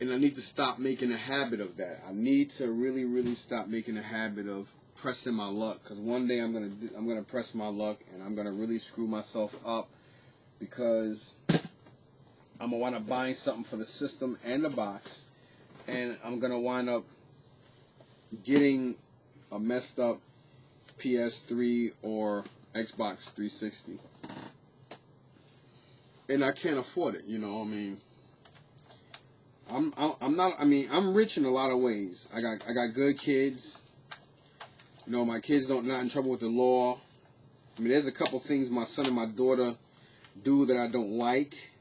And I need to stop making a habit of that. I need to really, really stop making a habit of pressing my luck. Because one day I'm gonna press my luck, and I'm gonna really screw myself up, because I'm gonna wind up buying something for the system and the box, and I'm gonna wind up getting a messed up PS3 or Xbox 360, and I can't afford it. I'm rich in a lot of ways. I got good kids. My kids not in trouble with the law. There's a couple things my son and my daughter do that I don't like.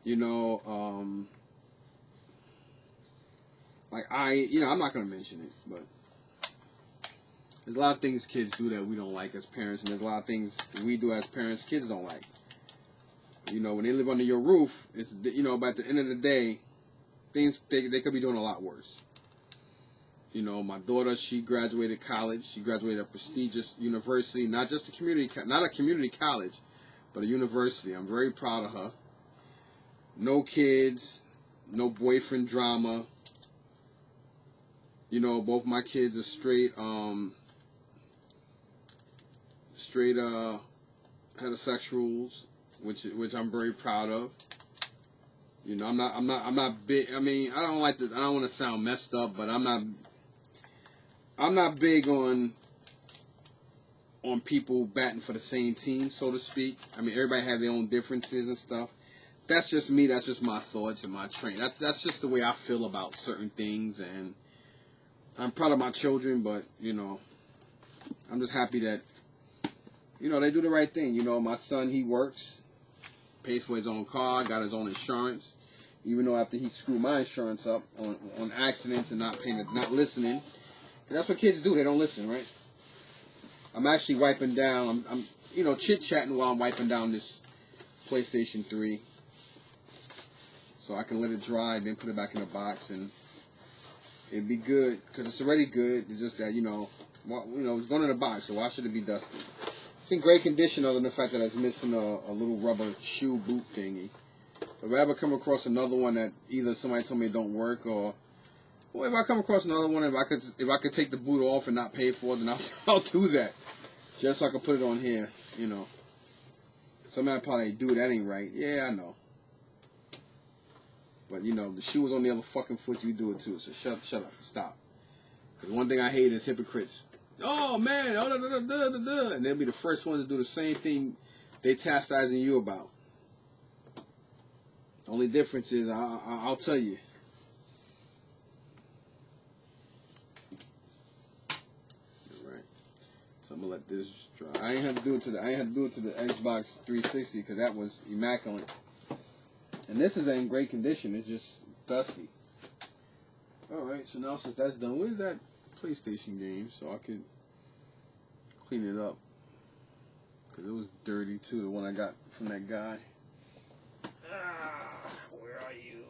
I'm not gonna mention it, but there's a lot of things kids do that we don't like as parents, and there's a lot of things we do as parents kids don't like. You know, when they live under your roof, it's, you know, but at the end of the day, things, they could be doing a lot worse. You know, my daughter, she graduated college. She graduated a prestigious university, not just a community, not a community college, but a university. I'm very proud of her. No kids, no boyfriend drama. You know, both my kids are straight heterosexuals, which I'm very proud of. You know, I'm not big. I mean, I don't want to sound messed up, but I'm not big on people batting for the same team, so to speak. I mean, everybody have their own differences and stuff. That's just me. That's just my thoughts and my train. That's just the way I feel about certain things, and I'm proud of my children, but, you know, I'm just happy that, you know, they do the right thing. You know, my son, he works, pays for his own car, got his own insurance, even though after he screwed my insurance up on accidents and not listening. That's what kids do. They don't listen, right? I'm actually wiping down, I'm you know, chit-chatting while I'm wiping down this PlayStation 3. So I can let it dry, then put it back in the box, and it'd be good, because it's already good. It's just that, you know, it's going in the box, so why should it be dusty? It's in great condition other than the fact that it's missing a little rubber shoe boot thingy. But if I ever come across another one that either somebody told me it don't work, or well, if I come across another one, if I could take the boot off and not pay for it, then I'll do that. Just so I can put it on here, you know. Somebody probably, dude, that ain't right. Yeah, I know. But, you know, the shoe is on the other fucking foot, you do it too. So shut up, stop. Because one thing I hate is hypocrites. Oh, man, and they'll be the first ones to do the same thing they chastising you about. The only difference is, I'll tell you. Alright. So I'm going to let this dry. I ain't had to do it to the Xbox 360 because that was immaculate. And this is in great condition. It's just dusty. Alright, so now since that's done, where's that PlayStation game? So I could clean it up. Because it was dirty too, the one I got from that guy. Where are you?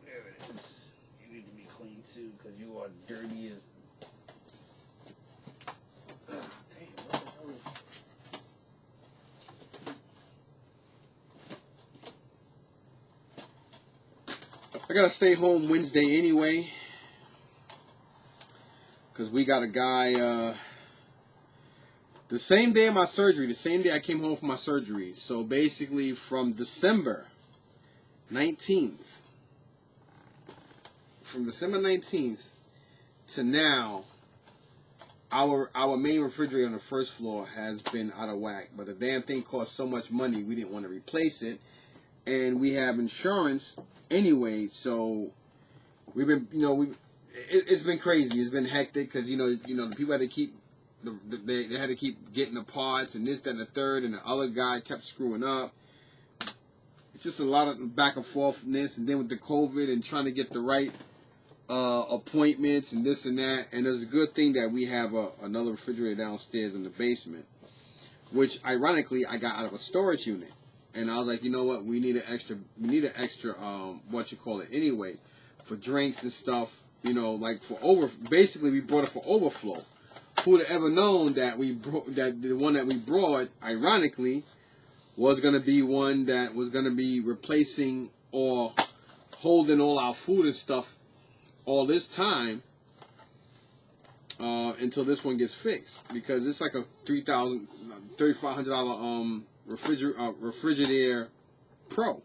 There it is. You need to be clean too, because you are dirty as... damn, what the hell is... I gotta stay home Wednesday anyway, because we got a guy, the same day of my surgery, the same day I came home from my surgery. So basically from December 19th, to now, our main refrigerator on the first floor has been out of whack. But the damn thing cost so much money, we didn't want to replace it. And we have insurance anyway, so we've been, you know, it's been crazy. It's been hectic because you know the people had to keep they had to keep getting the parts and this, that, and the third, and the other guy kept screwing up. It's just a lot of back and forthness, and then with the COVID and trying to get the right appointments and this and that. And it's a good thing that we have another refrigerator downstairs in the basement, which ironically I got out of a storage unit. And I was like, you know what? We need an extra what you call it anyway, for drinks and stuff. You know, like basically we brought it for overflow. Who would have ever known that the one that we brought, ironically, was gonna be one that was gonna be replacing or holding all our food and stuff all this time until this one gets fixed, because it's like a $3,500 Refrigerator Pro.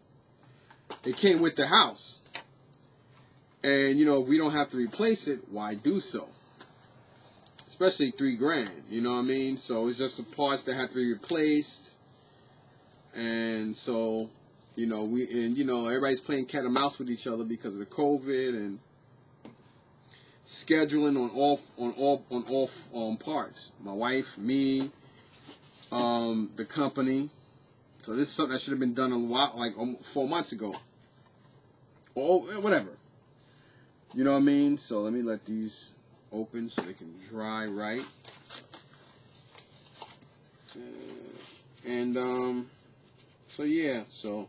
It came with the house, and you know, if we don't have to replace it, why do so? Especially $3,000, you know what I mean? So it's just the parts that have to be replaced, and so you know everybody's playing cat and mouse with each other because of the COVID and scheduling on all parts. My wife, me, the company. So this is something that should have been done a lot, like 4 months ago. Or whatever. You know what I mean? So let me let these open so they can dry right. And so yeah, so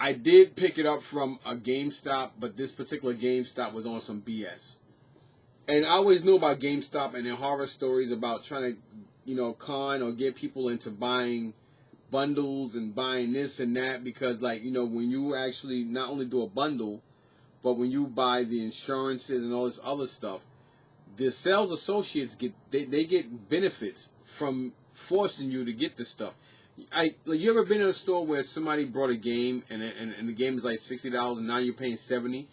I did pick it up from a GameStop, but this particular GameStop was on some BS. And I always knew about GameStop and their horror stories about trying to, you know, con or get people into buying bundles and buying this and that, because, like, you know, when you actually not only do a bundle, but when you buy the insurances and all this other stuff, the sales associates they get benefits from forcing you to get this stuff. Like, you ever been in a store where somebody brought a game and the game is like $60 and now you're paying $70,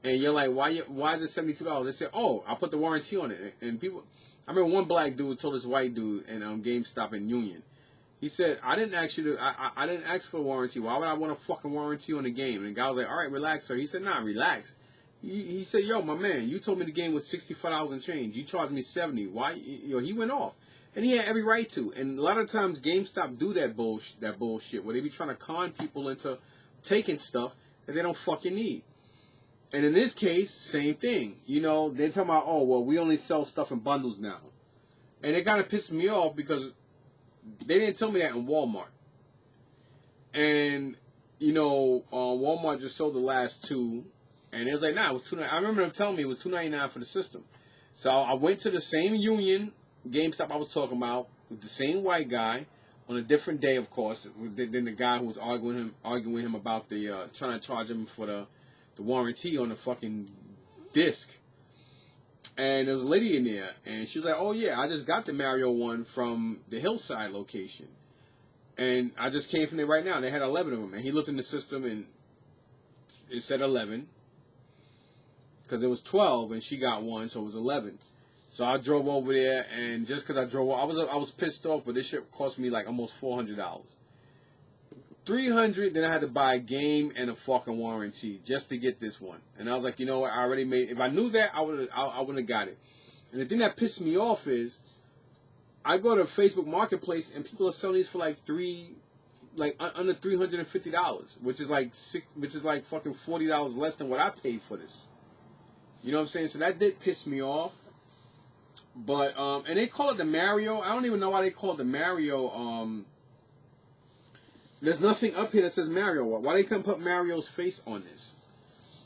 and you're like, why is it $72? They say, oh, I put the warranty on it. And people, I remember one black dude told this white dude in GameStop in Union. He said, I didn't ask you to, I didn't ask for a warranty. Why would I want a fucking warranty on the game? And the guy was like, all right, relax, sir. He said, nah, relax. He said, yo, my man, you told me the game was $65 and change. You charged me $70. Why? You know, he went off. And he had every right to. And a lot of times GameStop do that bullshit where they be trying to con people into taking stuff that they don't fucking need. And in this case, same thing. You know, they're talking about, oh, well, we only sell stuff in bundles now. And it kind of pissed me off because they didn't tell me that in Walmart. And, you know, Walmart just sold the last two. And it was like, nah, it was $2.99. I remember them telling me it was $2.99 for the system. So I went to the same Union GameStop I was talking about with the same white guy on a different day, of course, than the guy who was arguing with him about the trying to charge him for the warranty on the fucking disc. And there was a lady in there, and she was like, oh yeah, I just got the Mario one from the Hillside location, and I just came from there right now. They had 11 of them, and he looked in the system and it said 11 because it was 12 and she got one, so it was 11. So I drove over there, and just because I drove, I was pissed off, but this shit cost me like almost $400. $300, then I had to buy a game and a fucking warranty just to get this one. And I was like, you know what, I already made. If I knew that, I wouldn't have got it. And the thing that pissed me off is, I go to Facebook Marketplace and people are selling these for like under $350, which is like fucking $40 less than what I paid for this. You know what I'm saying? So that did piss me off. But and they call it the Mario. I don't even know why they call it the Mario. There's nothing up here that says Mario. Why they couldn't put Mario's face on this?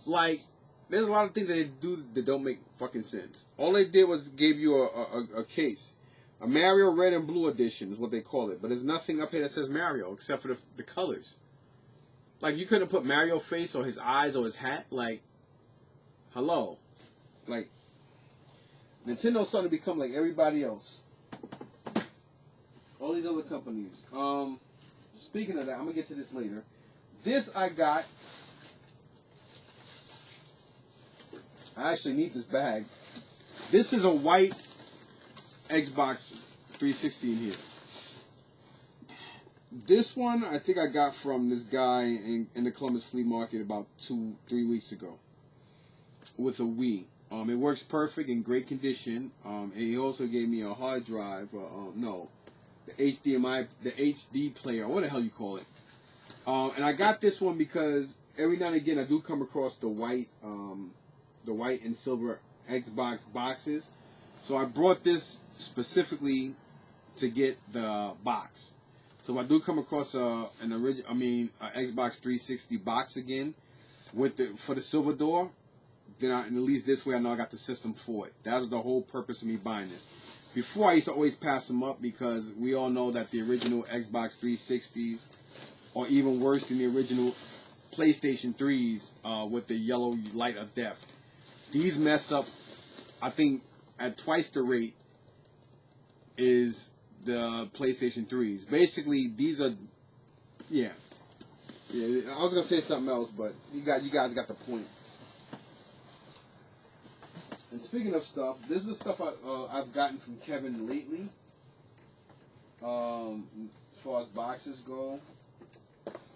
Like, there's a lot of things that they do that don't make fucking sense. All they did was give you a case. A Mario Red and Blue Edition is what they call it. But there's nothing up here that says Mario except for the colors. Like, you couldn't put Mario face or his eyes or his hat. Like, hello. Like, Nintendo's starting to become like everybody else. All these other companies. Speaking of that, I'm going to get to this later. This I got. I actually need this bag. This is a white Xbox 360 in here. This one I think I got from this guy in the Columbus Flea Market about 2-3 weeks ago. With a Wii. It works perfect, in great condition. And he also gave me a hard drive. The HDMI, the HD player, what the hell you call it. And I got this one because every now and again I do come across the white and silver Xbox boxes. So I brought this specifically to get the box. So if I do come across an Xbox 360 box again for the silver door, then at least this way I know I got the system for it. That was the whole purpose of me buying this. Before I used to always pass them up because we all know that the original Xbox 360s, or even worse than the original PlayStation 3s with the yellow light of death, these mess up, I think, at twice the rate is the PlayStation 3s. Basically, these are, yeah. I was gonna say something else, but you guys got the point. And speaking of stuff, this is the stuff I've gotten from Kevin lately. As far as boxes go,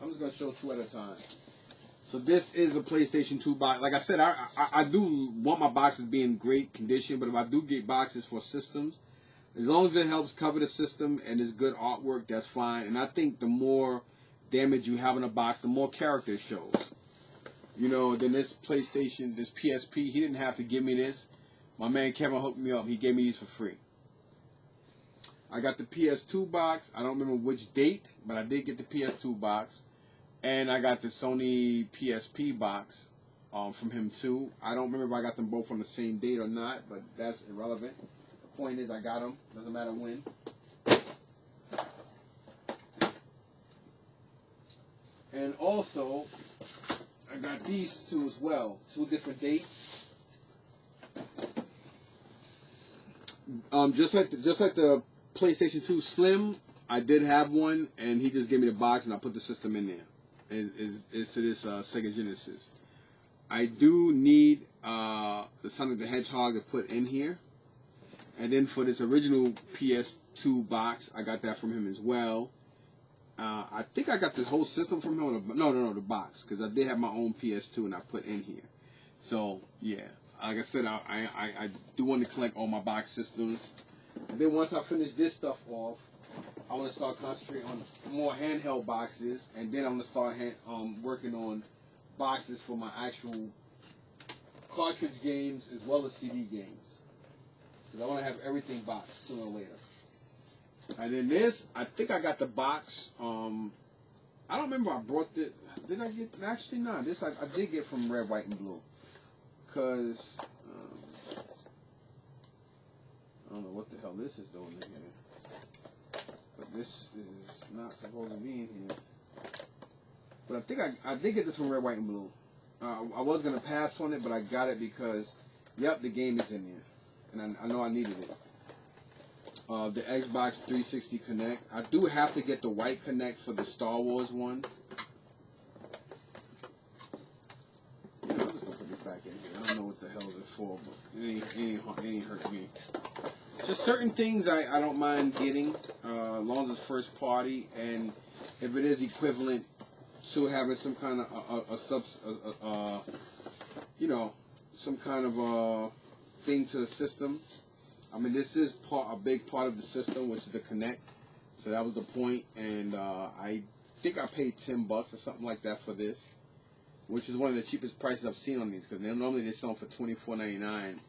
I'm just gonna show two at a time. So this is a PlayStation 2 box. Like I said, I do want my boxes to be in great condition, but if I do get boxes for systems, as long as it helps cover the system and is good artwork, that's fine. And I think the more damage you have in a box, the more character it shows. You know, then this PlayStation, this PSP, he didn't have to give me this. My man Kevin hooked me up. He gave me these for free. I got the PS2 box. I don't remember which date, but I did get the PS2 box. And I got the Sony PSP box from him too. I don't remember if I got them both on the same date or not, but that's irrelevant. The point is I got them. Doesn't matter when. And also, I got these two as well. 2 different dates. Just like the PlayStation 2 Slim, I did have one, and he just gave me the box, and I put the system in there. Is to this Sega Genesis. I do need the Sonic the Hedgehog to put in here, and then for this original PS2 box, I got that from him as well. I think I got the whole system from him. No, the box, because I did have my own PS2 and I put in here. So yeah, like I said, I do want to collect all my box systems. And then once I finish this stuff off, I want to start concentrating on more handheld boxes, and then I'm gonna start working on boxes for my actual cartridge games as well as CD games. Because I want to have everything boxed sooner or later. And then this, I think I got the box. I don't remember I brought this. Did I get? Actually, no. This I did get from Red, White, and Blue. Because I don't know what the hell this is doing in here. But this is not supposed to be in here. But I think I did get this from Red, White, and Blue. I was going to pass on it, but I got it because, yep, the game is in there. And I know I needed it. The Xbox 360 Connect. I do have to get the white Connect for the Star Wars one. Yeah, I'm just going to put this back in here. I don't know what the hell is it for, but it ain't hurt me. Just certain things I don't mind getting, as long as it's first party, and if it is equivalent to having some kind of some kind of thing to the system. I mean, this is a big part of the system, which is the Connect. So that was the point, and I think I paid $10 or something like that for this, which is one of the cheapest prices I've seen on these, because normally they sell them for $24.99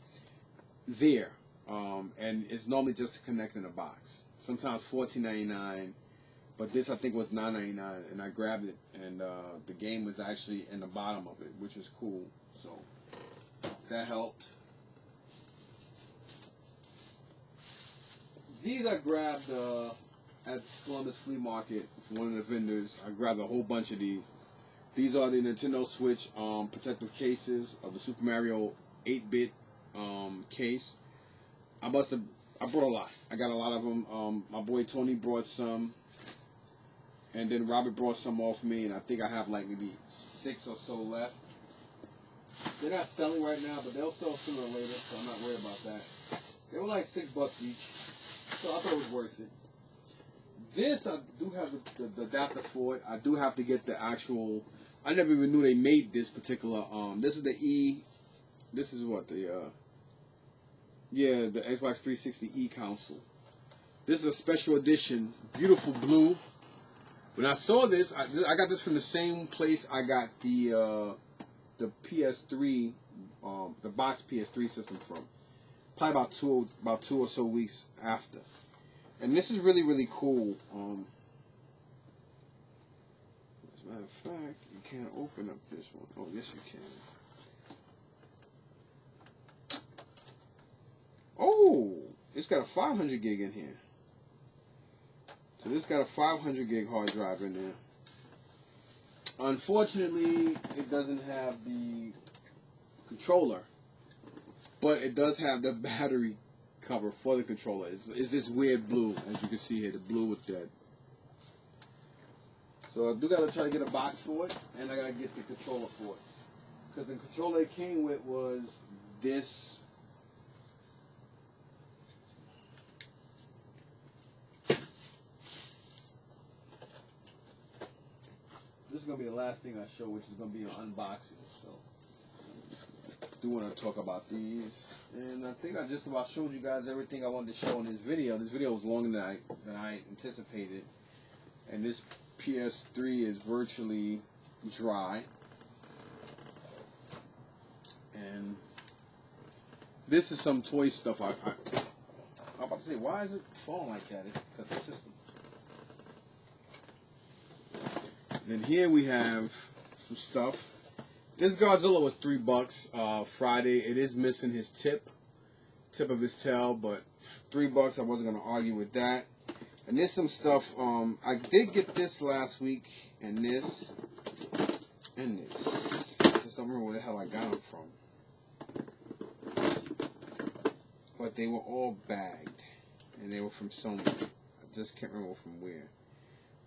there, and it's normally just to connect in a box. Sometimes $14.99, but this I think was $9.99, and I grabbed it, and the game was actually in the bottom of it, which is cool. So that helped. These I grabbed at Columbus Flea Market from one of the vendors. I grabbed a whole bunch of these. These are the Nintendo Switch protective cases of the Super Mario 8-bit case. I brought a lot. I got a lot of them. My boy Tony brought some, and then Robert brought some off me, and I think I have like maybe 6 or so left. They're not selling right now, but they'll sell sooner or later, so I'm not worried about that. They were like $6 each. So I thought it was worth it. This, I do have the adapter for it. I do have to get the actual, I never even knew they made this particular, this is the this is what, the Xbox 360 E console. This is a special edition, beautiful blue. When I saw this, I got this from the same place I got the PS3, the box PS3 system from. Probably about two or so weeks after. And this is really, really cool. As a matter of fact, you can't open up this one. Oh, yes, you can. Oh, it's got a 500 gig in here. So this got a 500 gig hard drive in there. Unfortunately, it doesn't have the controller. But it does have the battery cover for the controller. It's this weird blue, as you can see here, the blue with that. So I do got to try to get a box for it, and I got to get the controller for it. Because the controller it came with was this. This is going to be the last thing I show, which is going to be an unboxing. So I do want to talk about these, and I think I just about showed you guys everything I wanted to show in this video. This video was longer than I anticipated, and this PS3 is virtually dry, and this is some toy stuff. I'm about to say, why is it falling like that? It's because of the system. Then here we have some stuff. This Godzilla was $3 Friday. It is missing his tip of his tail, but $3. I wasn't gonna argue with that. And there's some stuff. I did get this last week, and this, and this. I just don't remember where the hell I got them from. But they were all bagged, and they were from Sony. I just can't remember from where.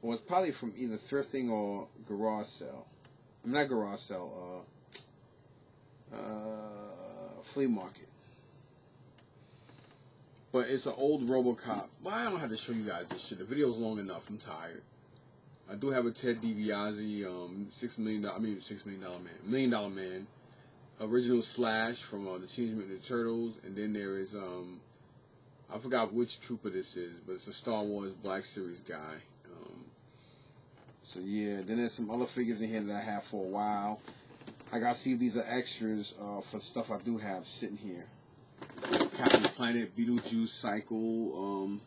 Well, it's probably from either thrifting or garage sale. I'm not garage sale. Flea market. But it's an old RoboCop. Well, I don't have to show you guys this shit. The video's long enough. I'm tired. I do have a Ted DiBiase, $6 million man, $1 Million Man, original Slash from the Teenage Mutant Ninja Turtles, and then there is I forgot which trooper this is, but it's a Star Wars Black Series guy. So yeah, then there's some other figures in here that I have for a while. I gotta see if these are extras for stuff I do have sitting here. Captain Planet, Beetlejuice, Cycle,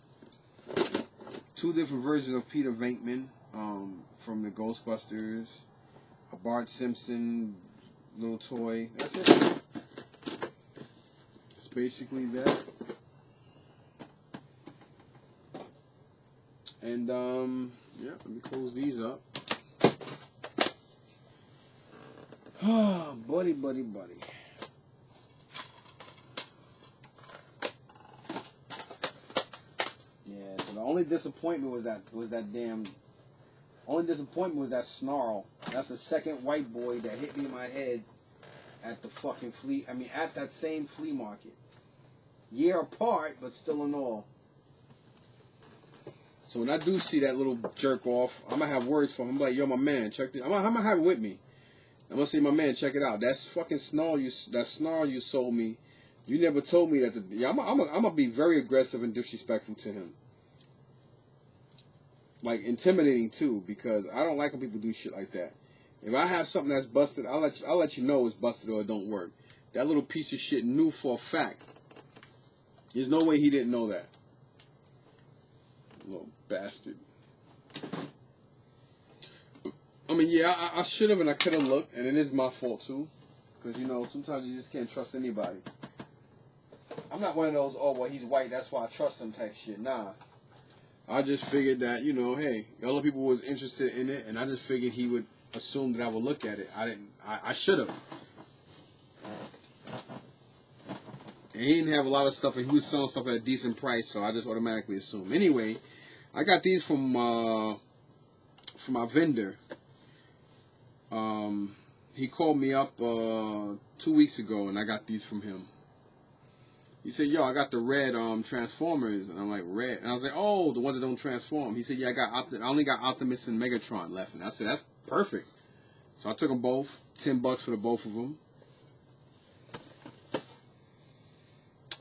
2 different versions of Peter Venkman from the Ghostbusters, a Bart Simpson little toy. That's it. It's basically that. And yeah, let me close these up. Ah, buddy. Yeah, so the only disappointment was that snarl. That's the second white boy that hit me in my head at the fucking at that same flea market. Year apart, but still in all. So when I do see that little jerk off, I'm gonna have words for him. I'm like, yo, my man, check this. I'm gonna have it with me. I'm gonna say, my man, check it out. That's fucking snarl you sold me. You never told me that. I'm gonna be very aggressive and disrespectful to him. Like intimidating too, because I don't like when people do shit like that. If I have something that's busted, I'll let you know it's busted or it don't work. That little piece of shit knew for a fact. There's no way he didn't know that. Little bastard. I mean, yeah, I should have and I could have looked, and it is my fault too, because sometimes you just can't trust anybody. I'm not one of those, oh well, he's white, that's why I trust him type shit. Nah, I just figured that hey, other people was interested in it, and I just figured he would assume that I would look at it. I didn't. I should have. And he didn't have a lot of stuff, and he was selling stuff at a decent price, so I just automatically assumed. Anyway, I got these from my vendor. He called me up 2 weeks ago, and I got these from him. He said, yo, I got the red Transformers, and I'm like, red? And I was like, oh, the ones that don't transform. He said, yeah, I only got Optimus and Megatron left. And I said, that's perfect. So I took them both, $10 for the both of them.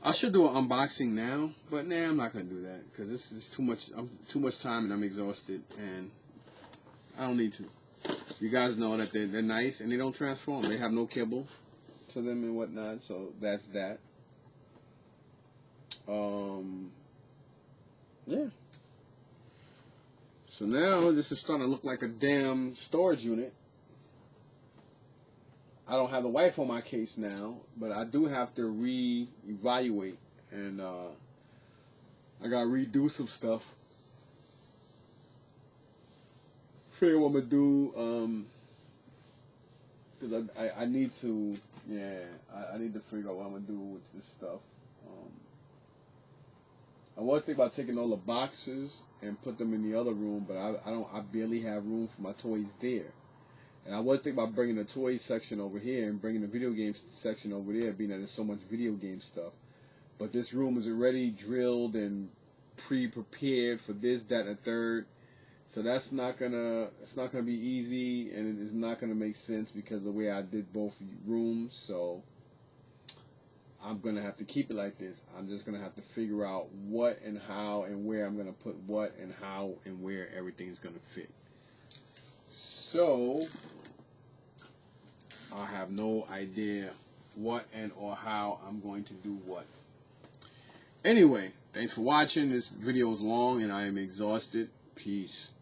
I should do an unboxing now, but nah, I'm not gonna do that because this is too much time, and I'm exhausted, and I don't need to. You guys know that they're nice and they don't transform. They have no kibble to them and whatnot, so that's that. Yeah. So now this is starting to look like a damn storage unit. I don't have the wife on my case now, but I do have to re-evaluate, and I gotta redo some stuff. Figure what I'm gonna do, because I need to, I need to figure out what I'm gonna do with this stuff. I was thinking about taking all the boxes and put them in the other room, but I barely have room for my toys there. And I was thinking about bringing the toy section over here and bringing the video games section over there, being that there's so much video game stuff. But this room is already drilled and pre-prepared for this, that, and a third. So it's not gonna be easy, and it is not gonna make sense because of the way I did both rooms. So I'm gonna have to keep it like this. I'm just gonna have to figure out what and how and where I'm gonna put what and how and where everything's gonna fit. So I have no idea what and or how I'm going to do what. Anyway, thanks for watching. This video is long and I am exhausted. Peace.